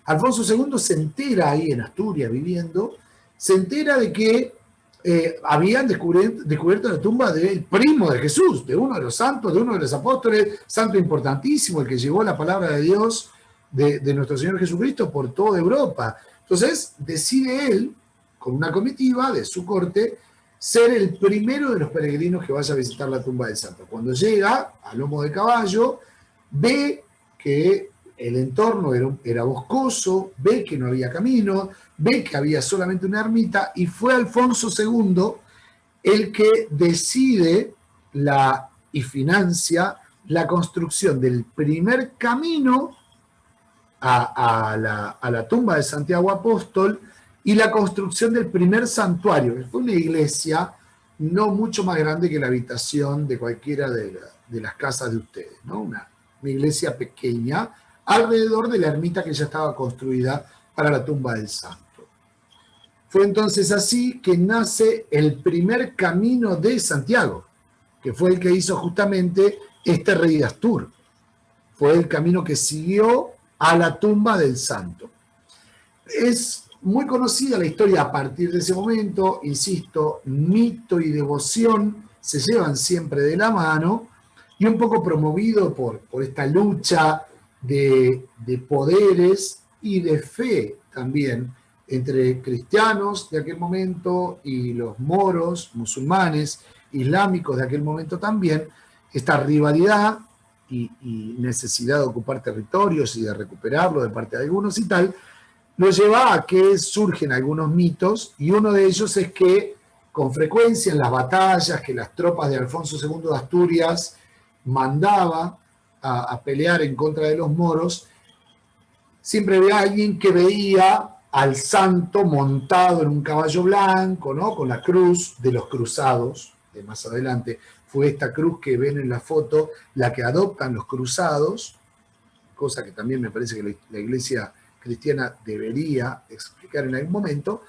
Alfonso II se entera ahí en Asturias viviendo, se entera de que habían descubierto la tumba del primo de Jesús, de uno de los santos, de uno de los apóstoles, santo importantísimo, el que llevó la palabra de Dios de nuestro Señor Jesucristo por toda Europa. Entonces decide él, con una comitiva de su corte, ser el primero de los peregrinos que vaya a visitar la tumba del santo. Cuando llega a lomo de caballo, ve que el entorno era boscoso, ve que no había camino, ve que había solamente una ermita, y fue Alfonso II el que decide y financia la construcción del primer camino a la tumba de Santiago Apóstol y la construcción del primer santuario, que fue una iglesia no mucho más grande que la habitación de cualquiera de las casas de ustedes, ¿no? Una iglesia pequeña alrededor de la ermita que ya estaba construida para la tumba del santo. Fue entonces así que nace el primer camino de Santiago, que fue el que hizo justamente este rey de Astur. Fue el camino que siguió a la tumba del santo. Es muy conocida la historia a partir de ese momento, insisto, mito y devoción se llevan siempre de la mano, y un poco promovido por esta lucha de poderes y de fe también entre cristianos de aquel momento y los moros, musulmanes, islámicos de aquel momento también, esta rivalidad y necesidad de ocupar territorios y de recuperarlos de parte de algunos y tal, lo lleva a que surgen algunos mitos, y uno de ellos es que con frecuencia en las batallas que las tropas de Alfonso II de Asturias mandaba a pelear en contra de los moros, siempre había alguien que veía al santo montado en un caballo blanco, ¿no? Con la cruz de los cruzados, de más adelante fue esta cruz que ven en la foto la que adoptan los cruzados, cosa que también me parece que la iglesia cristiana debería explicar en algún momento.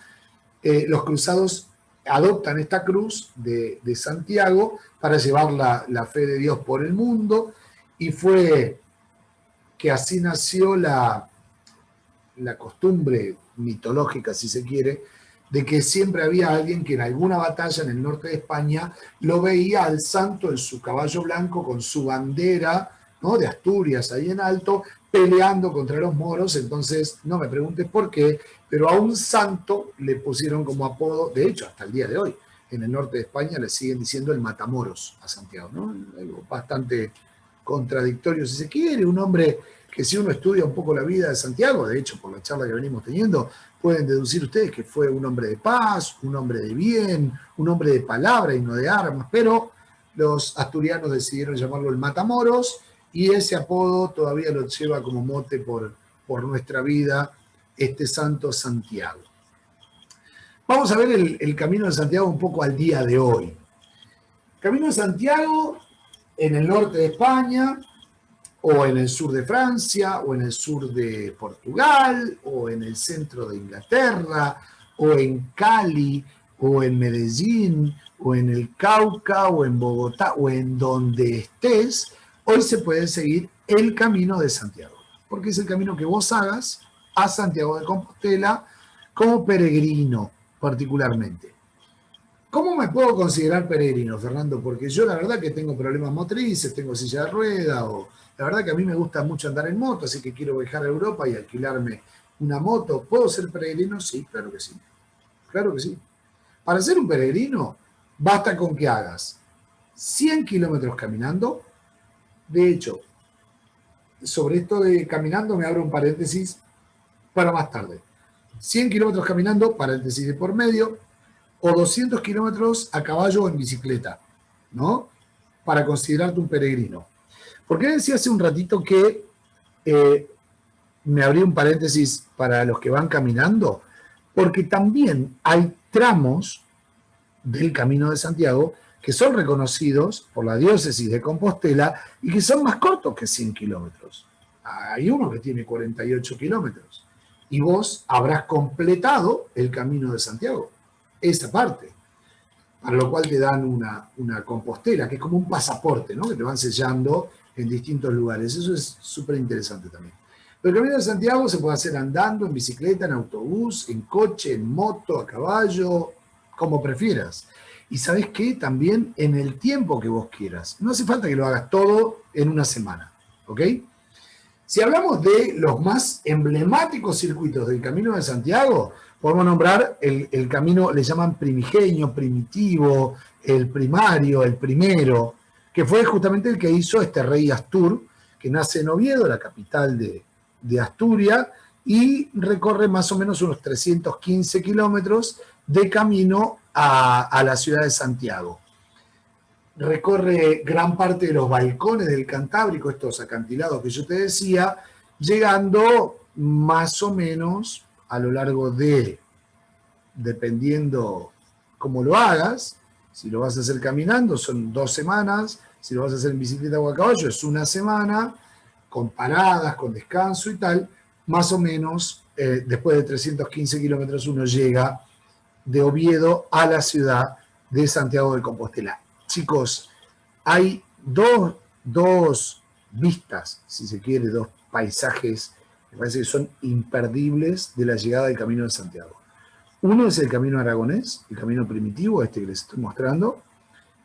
Los cruzados adoptan esta cruz de Santiago para llevar la fe de Dios por el mundo, y fue que así nació la costumbre mitológica, si se quiere, de que siempre había alguien que en alguna batalla en el norte de España lo veía al santo en su caballo blanco con su bandera, ¿no?, de Asturias ahí en alto, peleando contra los moros. Entonces, no me preguntes por qué, pero a un santo le pusieron como apodo, de hecho, hasta el día de hoy, en el norte de España le siguen diciendo el Matamoros a Santiago, ¿no? Algo bastante contradictorio, si se quiere, un hombre que, si uno estudia un poco la vida de Santiago, de hecho, por la charla que venimos teniendo, pueden deducir ustedes que fue un hombre de paz, un hombre de bien, un hombre de palabra y no de armas, pero los asturianos decidieron llamarlo el Matamoros, y ese apodo todavía lo lleva como mote por nuestra vida este santo Santiago. Vamos a ver el Camino de Santiago un poco al día de hoy. Camino de Santiago en el norte de España, o en el sur de Francia, o en el sur de Portugal, o en el centro de Inglaterra, o en Cali, o en Medellín, o en el Cauca, o en Bogotá, o en donde estés, hoy se puede seguir el Camino de Santiago, porque es el camino que vos hagas a Santiago de Compostela como peregrino particularmente. ¿Cómo me puedo considerar peregrino, Fernando? Porque yo la verdad que tengo problemas motrices, tengo silla de rueda, o la verdad que a mí me gusta mucho andar en moto, así que quiero viajar a Europa y alquilarme una moto. ¿Puedo ser peregrino? Sí, claro que sí. Claro que sí. Para ser un peregrino, basta con que hagas 100 kilómetros caminando. De hecho, sobre esto de caminando me abro un paréntesis para más tarde. 100 kilómetros caminando, paréntesis de por medio, o 200 kilómetros a caballo o en bicicleta, ¿no? Para considerarte un peregrino. ¿Por qué decía hace un ratito que me abrí un paréntesis para los que van caminando? Porque también hay tramos del Camino de Santiago que son reconocidos por la diócesis de Compostela y que son más cortos que 100 kilómetros. Hay uno que tiene 48 kilómetros y vos habrás completado el Camino de Santiago, esa parte, para lo cual te dan una compostela, que es como un pasaporte, ¿no? Que te van sellando en distintos lugares. Eso es súper interesante también. Pero el Camino de Santiago se puede hacer andando, en bicicleta, en autobús, en coche, en moto, a caballo, como prefieras. Y ¿sabés qué? También en el tiempo que vos quieras. No hace falta que lo hagas todo en una semana, ¿ok? Si hablamos de los más emblemáticos circuitos del Camino de Santiago, podemos nombrar el camino, le llaman primigenio, primitivo, el primario, el primero, que fue justamente el que hizo este rey Astur, que nace en Oviedo, la capital de Asturias, y recorre más o menos unos 315 kilómetros de camino a la ciudad de Santiago. Recorre gran parte de los balcones del Cantábrico, estos acantilados que yo te decía, llegando más o menos a lo largo de, dependiendo cómo lo hagas, si lo vas a hacer caminando son 2 semanas, si lo vas a hacer en bicicleta o a caballo es 1 semana, con paradas, con descanso y tal, más o menos después de 315 kilómetros uno llega de Oviedo a la ciudad de Santiago de Compostela. Chicos, hay dos vistas, si se quiere, 2 paisajes, me parece que son imperdibles de la llegada del Camino de Santiago. Uno es el camino aragonés, el camino primitivo, este que les estoy mostrando.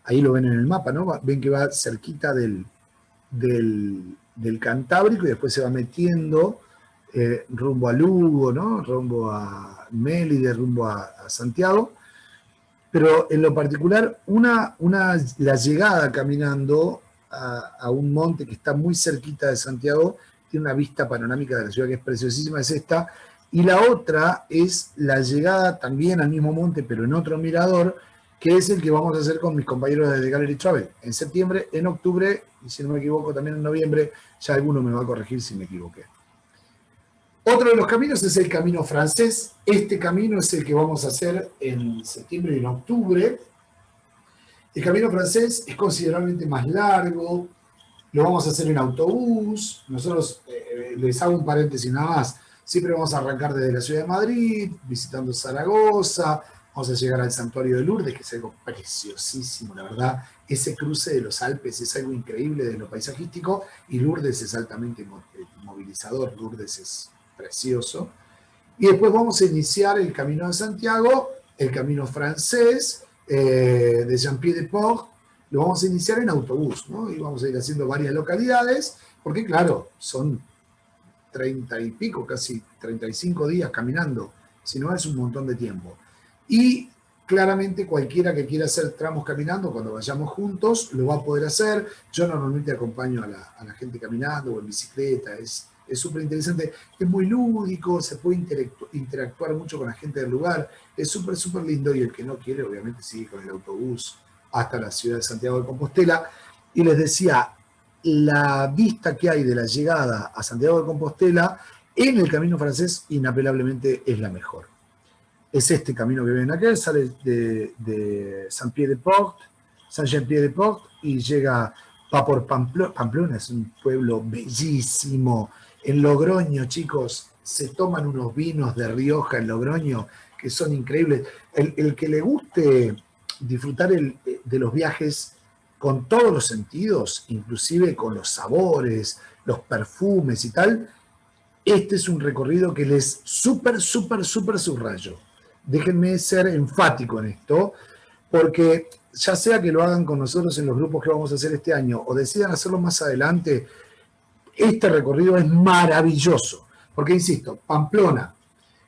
Ahí lo ven en el mapa, ¿no? Ven que va cerquita del Cantábrico y después se va metiendo rumbo a Lugo, ¿no? Rumbo a Mélide, rumbo a Santiago. Pero en lo particular, la llegada caminando a un monte que está muy cerquita de Santiago, tiene una vista panorámica de la ciudad que es preciosísima, es esta. Y la otra es la llegada también al mismo monte, pero en otro mirador, que es el que vamos a hacer con mis compañeros de The Gallery Travel. En septiembre, en octubre, y si no me equivoco también en noviembre, ya alguno me va a corregir si me equivoqué. Otro de los caminos es el camino francés. Este camino es el que vamos a hacer en septiembre y en octubre. El camino francés es considerablemente más largo. Lo vamos a hacer en autobús. Nosotros, les hago un paréntesis nada más, siempre vamos a arrancar desde la ciudad de Madrid, visitando Zaragoza, vamos a llegar al santuario de Lourdes, que es algo preciosísimo, la verdad. Ese cruce de los Alpes es algo increíble de lo paisajístico, y Lourdes es altamente movilizador, Lourdes es precioso. Y después vamos a iniciar el Camino de Santiago, el camino francés, de Saint-Pied-de-Port. Lo vamos a iniciar en autobús, ¿no? Y vamos a ir haciendo varias localidades, porque claro, son 30 y pico, casi 35 días caminando, si no es un montón de tiempo. Y claramente cualquiera que quiera hacer tramos caminando, cuando vayamos juntos, lo va a poder hacer. Yo normalmente acompaño a la gente caminando o en bicicleta, es súper interesante, es muy lúdico, se puede interactuar mucho con la gente del lugar, es súper, súper lindo, y el que no quiere, obviamente, sigue con el autobús hasta la ciudad de Santiago de Compostela. Y les decía, la vista que hay de la llegada a Santiago de Compostela en el camino francés, inapelablemente es la mejor. Es este camino que ven acá, sale de Saint-Pied-de-Port, Saint-Jean-Pied-de-Port, y llega, va por Pamplona. Pamplona es un pueblo bellísimo. En Logroño, chicos, se toman unos vinos de Rioja en Logroño que son increíbles. El que le guste disfrutar de los viajes con todos los sentidos, inclusive con los sabores, los perfumes y tal, este es un recorrido que les súper, súper, súper subrayo. Déjenme ser enfático en esto, porque ya sea que lo hagan con nosotros en los grupos que vamos a hacer este año o decidan hacerlo más adelante, este recorrido es maravilloso. Porque, insisto, Pamplona,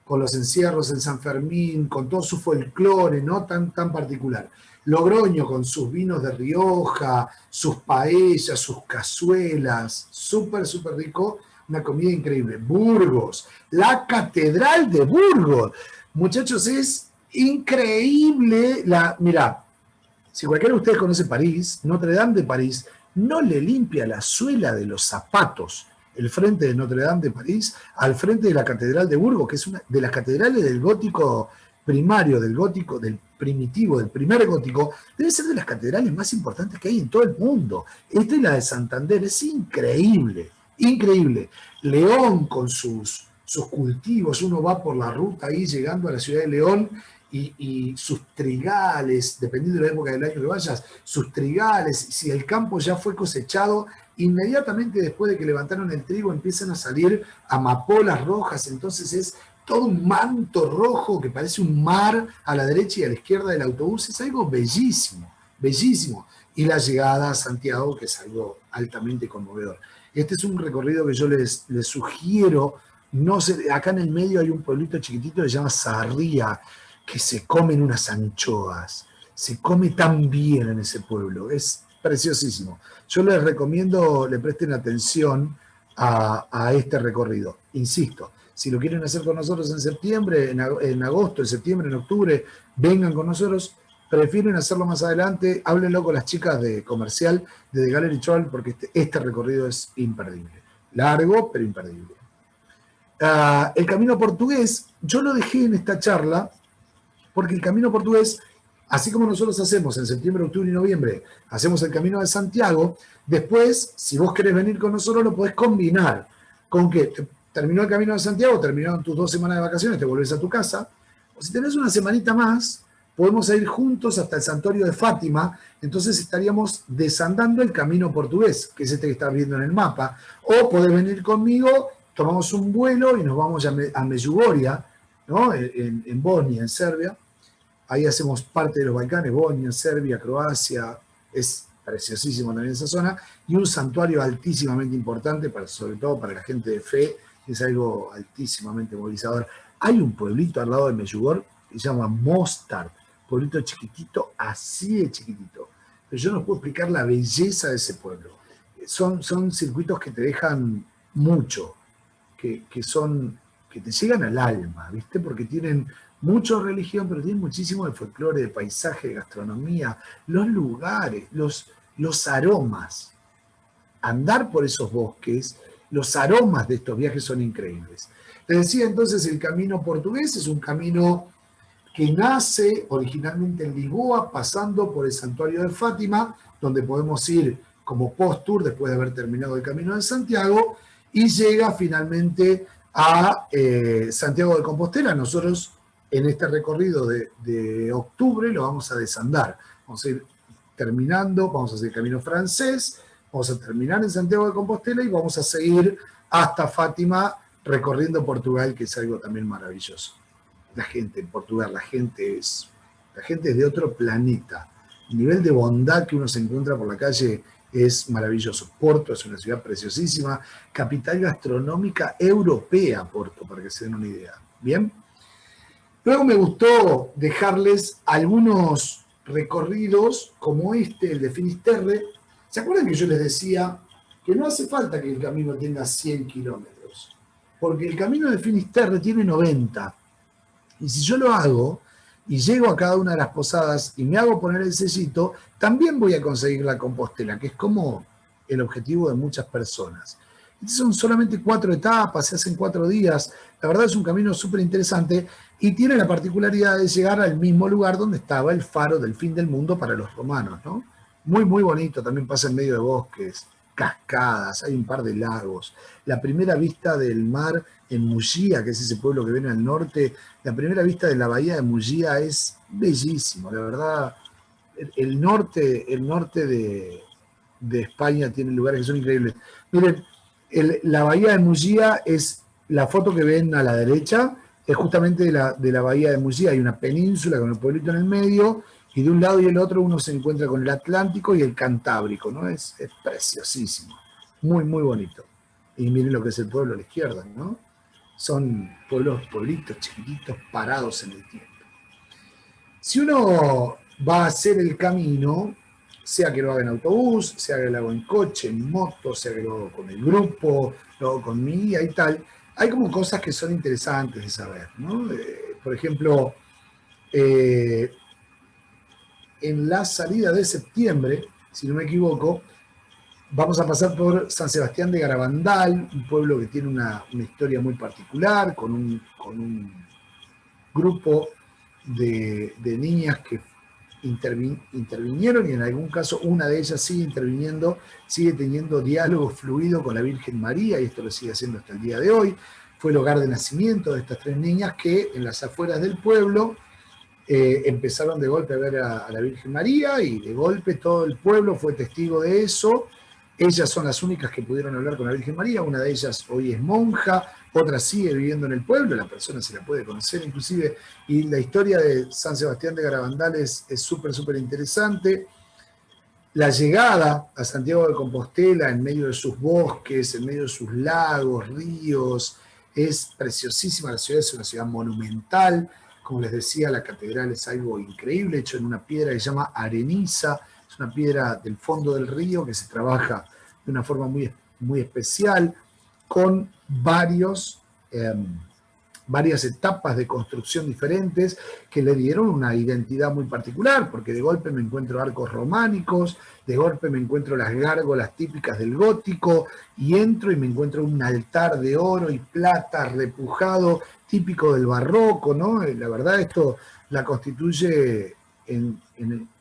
con los encierros en San Fermín, con todo su folclore, ¿no? tan particular. Logroño con sus vinos de Rioja, sus paellas, sus cazuelas, súper, súper rico, una comida increíble. Burgos, la Catedral de Burgos. Muchachos, es increíble. Mirá, si cualquiera de ustedes conoce París, Notre Dame de París no le limpia la suela de los zapatos el frente de Notre Dame de París al frente de la Catedral de Burgos, que es una de las catedrales del gótico primario del gótico, del primitivo, del primer gótico, debe ser de las catedrales más importantes que hay en todo el mundo. Esta es la de Santander, es increíble, increíble. León con sus cultivos, uno va por la ruta ahí llegando a la ciudad de León y sus trigales, dependiendo de la época del año que vayas, sus trigales, si el campo ya fue cosechado, inmediatamente después de que levantaron el trigo empiezan a salir amapolas rojas, entonces es todo un manto rojo que parece un mar a la derecha y a la izquierda del autobús, es algo bellísimo, bellísimo. Y la llegada a Santiago, que es algo altamente conmovedor. Este es un recorrido que yo les sugiero. No sé, acá en el medio hay un pueblito chiquitito que se llama Sarría, que se comen unas anchoas. Se come tan bien en ese pueblo, es preciosísimo. Yo les recomiendo, le presten atención a este recorrido. Insisto, si lo quieren hacer con nosotros en septiembre, en agosto, en septiembre, en octubre, vengan con nosotros. Prefieren hacerlo más adelante, háblenlo con las chicas de comercial de The Gallery Travel, porque este recorrido es imperdible. Largo, pero imperdible. El camino portugués, yo lo dejé en esta charla, porque el camino portugués, así como nosotros hacemos en septiembre, octubre y noviembre, hacemos el camino de Santiago, después, si vos querés venir con nosotros, lo podés combinar con que terminó el camino de Santiago, terminaron tus 2 semanas de vacaciones, te volvés a tu casa, o si tenés una semanita más, podemos ir juntos hasta el santuario de Fátima, entonces estaríamos desandando el camino portugués, que es este que estás viendo en el mapa, o podés venir conmigo, tomamos un vuelo y nos vamos a Medjugorje, ¿no? En Bosnia, en Serbia. Ahí hacemos parte de los Balcanes, Bosnia, Serbia, Croacia, es preciosísimo también esa zona, y un santuario altísimamente importante, sobre todo para la gente de fe, es algo altísimamente movilizador. Hay un pueblito al lado de Medjugorje que se llama Mostar, pueblito chiquitito, así de chiquitito. Pero yo no puedo explicar la belleza de ese pueblo. Son circuitos que te dejan mucho, que te llegan al alma, ¿viste? Porque tienen mucho religión, pero tienen muchísimo de folclore, de paisaje, de gastronomía, los lugares, los aromas. Andar por esos bosques, los aromas de estos viajes son increíbles. Les decía entonces, el camino portugués es un camino que nace originalmente en Lisboa, pasando por el santuario de Fátima, donde podemos ir como post-tour después de haber terminado el camino de Santiago, y llega finalmente a Santiago de Compostela. Nosotros en este recorrido de octubre lo vamos a desandar. Vamos a ir terminando, vamos a hacer el camino francés, vamos a terminar en Santiago de Compostela y vamos a seguir hasta Fátima recorriendo Portugal, que es algo también maravilloso. La gente en Portugal, la gente es de otro planeta. El nivel de bondad que uno se encuentra por la calle es maravilloso. Porto es una ciudad preciosísima, capital gastronómica europea, Porto, para que se den una idea. ¿Bien? Luego me gustó dejarles algunos recorridos como el de Finisterre. ¿Se acuerdan que yo les decía que no hace falta que el camino tenga 100 kilómetros? Porque el camino de Finisterre tiene 90. Y si yo lo hago y llego a cada una de las posadas y me hago poner el sellito, también voy a conseguir la Compostela, que es como el objetivo de muchas personas. Estas son solamente 4 etapas, se hacen 4 días. La verdad es un camino súper interesante y tiene la particularidad de llegar al mismo lugar donde estaba el faro del fin del mundo para los romanos, ¿no? Muy, muy bonito, también pasa en medio de bosques, cascadas, hay un par de lagos. La primera vista del mar en Mugia, que es ese pueblo que ven al norte, la primera vista de la bahía de Mugia es bellísimo, la verdad. El norte de España tiene lugares que son increíbles. Miren, la bahía de Mugia es la foto que ven a la derecha, es justamente de la bahía de Mugia. Hay una península con el pueblito en el medio, y de un lado y el otro uno se encuentra con el Atlántico y el Cantábrico, ¿no? Es preciosísimo, muy, muy bonito. Y miren lo que es el pueblo a la izquierda, ¿no? Son pueblitos chiquititos parados en el tiempo. Si uno va a hacer el camino, sea que lo haga en autobús, sea que lo haga en coche, en moto, sea que lo haga con el grupo, lo haga con mi guía y tal, hay como cosas que son interesantes de saber, ¿no? Por ejemplo, en la salida de septiembre, si no me equivoco, vamos a pasar por San Sebastián de Garabandal, un pueblo que tiene una historia muy particular, con un grupo de niñas que intervinieron, y en algún caso una de ellas sigue interviniendo, sigue teniendo diálogo fluido con la Virgen María, y esto lo sigue haciendo hasta el día de hoy. Fue el hogar de nacimiento de estas 3 niñas que en las afueras del pueblo empezaron de golpe a ver a la Virgen María, y de golpe todo el pueblo fue testigo de eso. Ellas son las únicas que pudieron hablar con la Virgen María. Una de ellas hoy es monja, otra sigue viviendo en el pueblo, la persona se la puede conocer inclusive, y la historia de San Sebastián de Garabandal es súper, súper interesante. La llegada a Santiago de Compostela en medio de sus bosques, en medio de sus lagos, ríos, es preciosísima. La ciudad es una ciudad monumental. Como les decía, la catedral es algo increíble, hecho en una piedra que se llama areniza. Es una piedra del fondo del río que se trabaja de una forma muy, muy especial, con varias etapas de construcción diferentes que le dieron una identidad muy particular, porque de golpe me encuentro arcos románicos, de golpe me encuentro las gárgolas típicas del gótico, y entro y me encuentro un altar de oro y plata repujado, típico del barroco, ¿no? La verdad, esto la constituye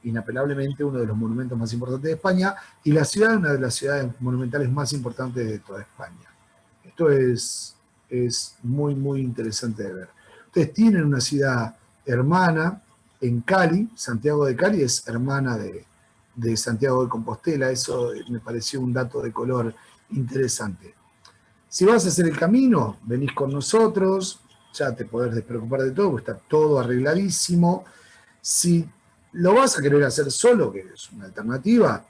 inapelablemente uno de los monumentos más importantes de España, y la ciudad, una de las ciudades monumentales más importantes de toda España. Esto es muy, muy interesante de ver. Ustedes tienen una ciudad hermana en Cali. Santiago de Cali es hermana de Santiago de Compostela. Eso me pareció un dato de color interesante. Si vas a hacer el camino, venís con nosotros, ya te podés despreocupar de todo, porque está todo arregladísimo. Si lo vas a querer hacer solo, que es una alternativa,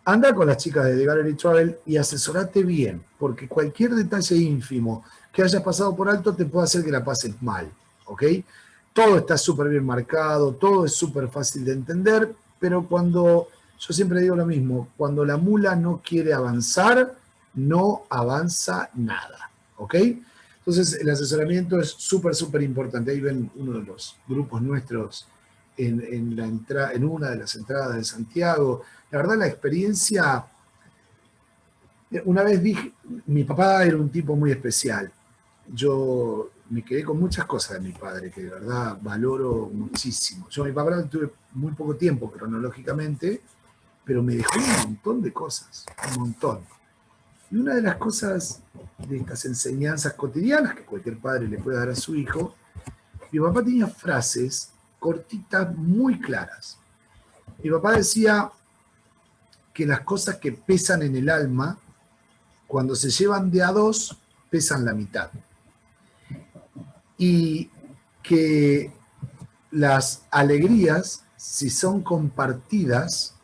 anda con las chicas de The Gallery Travel y asesorate bien, porque cualquier detalle ínfimo que hayas pasado por alto te puede hacer que la pases mal, ¿ok? Todo está súper bien marcado, todo es súper fácil de entender, pero yo siempre digo lo mismo, cuando la mula no quiere avanzar, no avanza nada, ¿ok? Entonces el asesoramiento es súper, súper importante. Ahí ven uno de los grupos nuestros en una de las entradas de Santiago. La verdad, la experiencia, una vez dije, mi papá era un tipo muy especial. Yo me quedé con muchas cosas de mi padre que de verdad valoro muchísimo. Yo a mi papá lo tuve muy poco tiempo cronológicamente, pero me dejó un montón de cosas, un montón. Y una de las cosas de estas enseñanzas cotidianas que cualquier padre le puede dar a su hijo, mi papá tenía frases cortitas muy claras. Mi papá decía que las cosas que pesan en el alma, cuando se llevan de a 2, pesan la mitad. Y que las alegrías, si son compartidas,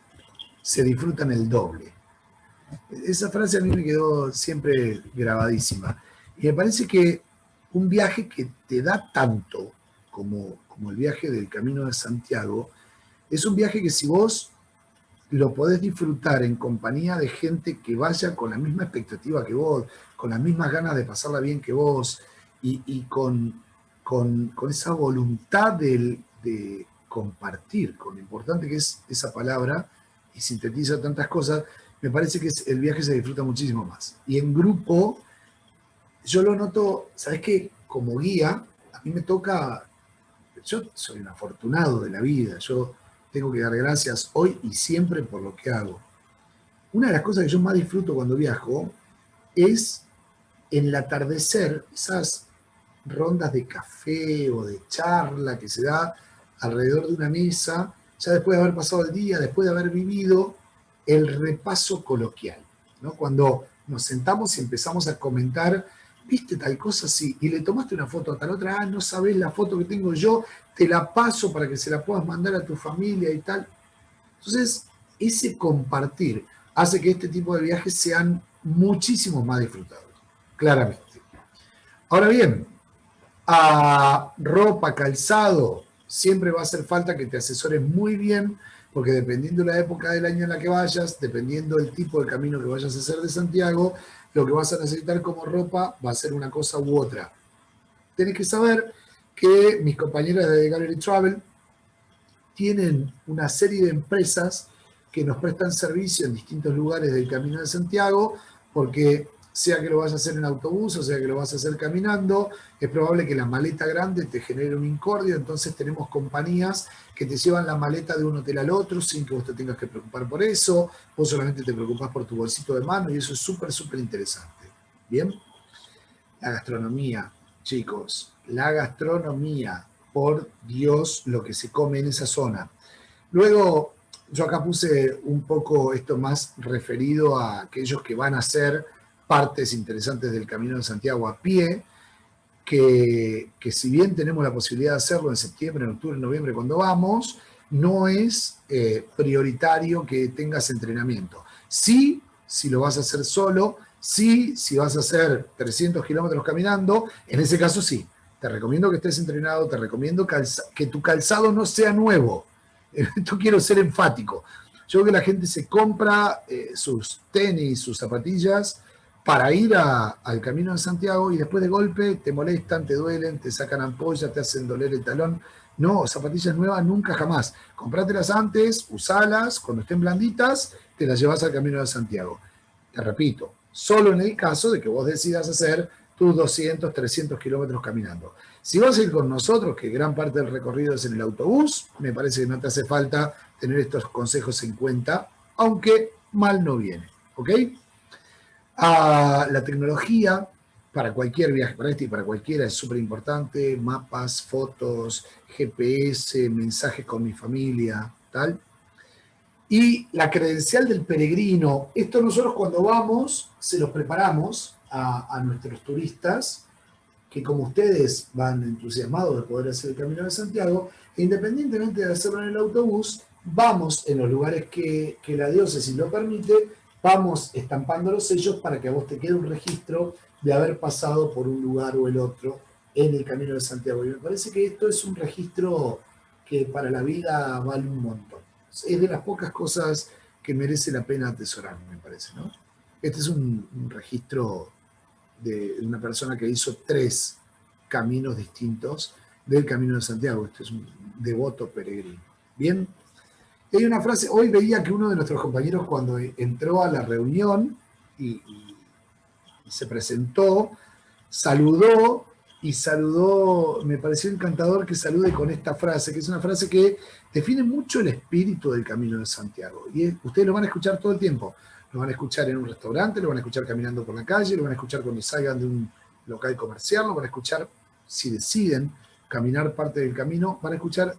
se disfrutan el doble. Esa frase a mí me quedó siempre grabadísima. Y me parece que un viaje que te da tanto como el viaje del Camino de Santiago, es un viaje que si vos lo podés disfrutar en compañía de gente que vaya con la misma expectativa que vos, con las mismas ganas de pasarla bien que vos, y con esa voluntad de compartir, con lo importante que es esa palabra, y sintetiza tantas cosas, me parece que el viaje se disfruta muchísimo más. Y en grupo, yo lo noto, ¿sabes qué? Como guía, a mí me toca, yo soy un afortunado de la vida, yo tengo que dar gracias hoy y siempre por lo que hago. Una de las cosas que yo más disfruto cuando viajo es en el atardecer, esas rondas de café o de charla que se da alrededor de una mesa, ya después de haber pasado el día, después de haber vivido el repaso coloquial, ¿no? Cuando nos sentamos y empezamos a comentar, ¿viste tal cosa? Sí, y le tomaste una foto a tal otra, no sabés la foto que tengo yo, te la paso para que se la puedas mandar a tu familia y tal. Entonces, ese compartir hace que este tipo de viajes sean muchísimo más disfrutados, claramente. Ahora bien, a ropa, calzado, siempre va a hacer falta que te asesores muy bien, porque dependiendo de la época del año en la que vayas, dependiendo del tipo de camino que vayas a hacer de Santiago, lo que vas a necesitar como ropa va a ser una cosa u otra. Tenés que saber que mis compañeras de Gallery Travel tienen una serie de empresas que nos prestan servicio en distintos lugares del Camino de Santiago, porque sea que lo vas a hacer en autobús o sea que lo vas a hacer caminando, es probable que la maleta grande te genere un incordio, entonces tenemos compañías que te llevan la maleta de un hotel al otro sin que vos te tengas que preocupar por eso, vos solamente te preocupás por tu bolsito de mano y eso es súper, súper interesante. ¿Bien? La gastronomía, chicos, la gastronomía, por Dios, lo que se come en esa zona. Luego, yo acá puse un poco esto más referido a aquellos que van a hacer partes interesantes del Camino de Santiago a pie, que si bien tenemos la posibilidad de hacerlo en septiembre, en octubre, en noviembre, cuando vamos, no es prioritario que tengas entrenamiento. Sí, si lo vas a hacer solo, sí, si vas a hacer 300 kilómetros caminando, en ese caso sí. Te recomiendo que estés entrenado, te recomiendo que tu calzado no sea nuevo. Esto quiero ser enfático. Yo creo que la gente se compra sus tenis, sus zapatillas, para ir al Camino de Santiago y después de golpe te molestan, te duelen, te sacan ampollas, te hacen doler el talón. No, zapatillas nuevas nunca jamás. Comprátelas antes, usalas, cuando estén blanditas, te las llevas al Camino de Santiago. Te repito, solo en el caso de que vos decidas hacer tus 200, 300 kilómetros caminando. Si vas a ir con nosotros, que gran parte del recorrido es en el autobús, me parece que no te hace falta tener estos consejos en cuenta, aunque mal no viene. ¿Ok? La tecnología para cualquier viaje, para este y para cualquiera, es súper importante. Mapas, fotos, GPS, mensajes con mi familia, tal. Y la credencial del peregrino. Esto nosotros cuando vamos, se los preparamos a nuestros turistas, que como ustedes van entusiasmados de poder hacer el Camino de Santiago, e independientemente de hacerlo en el autobús, vamos en los lugares que la diócesis lo permite, vamos estampando los sellos para que a vos te quede un registro de haber pasado por un lugar o el otro en el Camino de Santiago. Y me parece que esto es un registro que para la vida vale un montón. Es de las pocas cosas que merece la pena atesorar, me parece, ¿no? Este es un registro de una persona que hizo 3 caminos distintos del Camino de Santiago. Este es un devoto peregrino. Bien. Y hay una frase, hoy veía que uno de nuestros compañeros cuando entró a la reunión y se presentó, saludó, me pareció encantador que salude con esta frase, que es una frase que define mucho el espíritu del Camino de Santiago. Y ustedes lo van a escuchar todo el tiempo. Lo van a escuchar en un restaurante, lo van a escuchar caminando por la calle, lo van a escuchar cuando salgan de un local comercial, lo van a escuchar si deciden caminar parte del camino, van a escuchar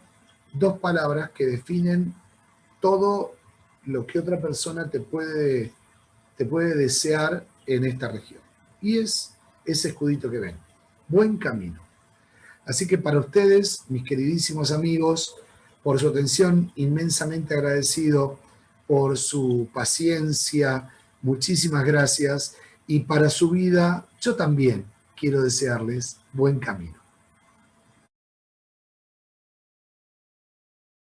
2 palabras que definen todo lo que otra persona te puede desear en esta región. Y es ese escudito que ven. Buen camino. Así que para ustedes, mis queridísimos amigos, por su atención, inmensamente agradecido, por su paciencia, muchísimas gracias. Y para su vida, yo también quiero desearles buen camino.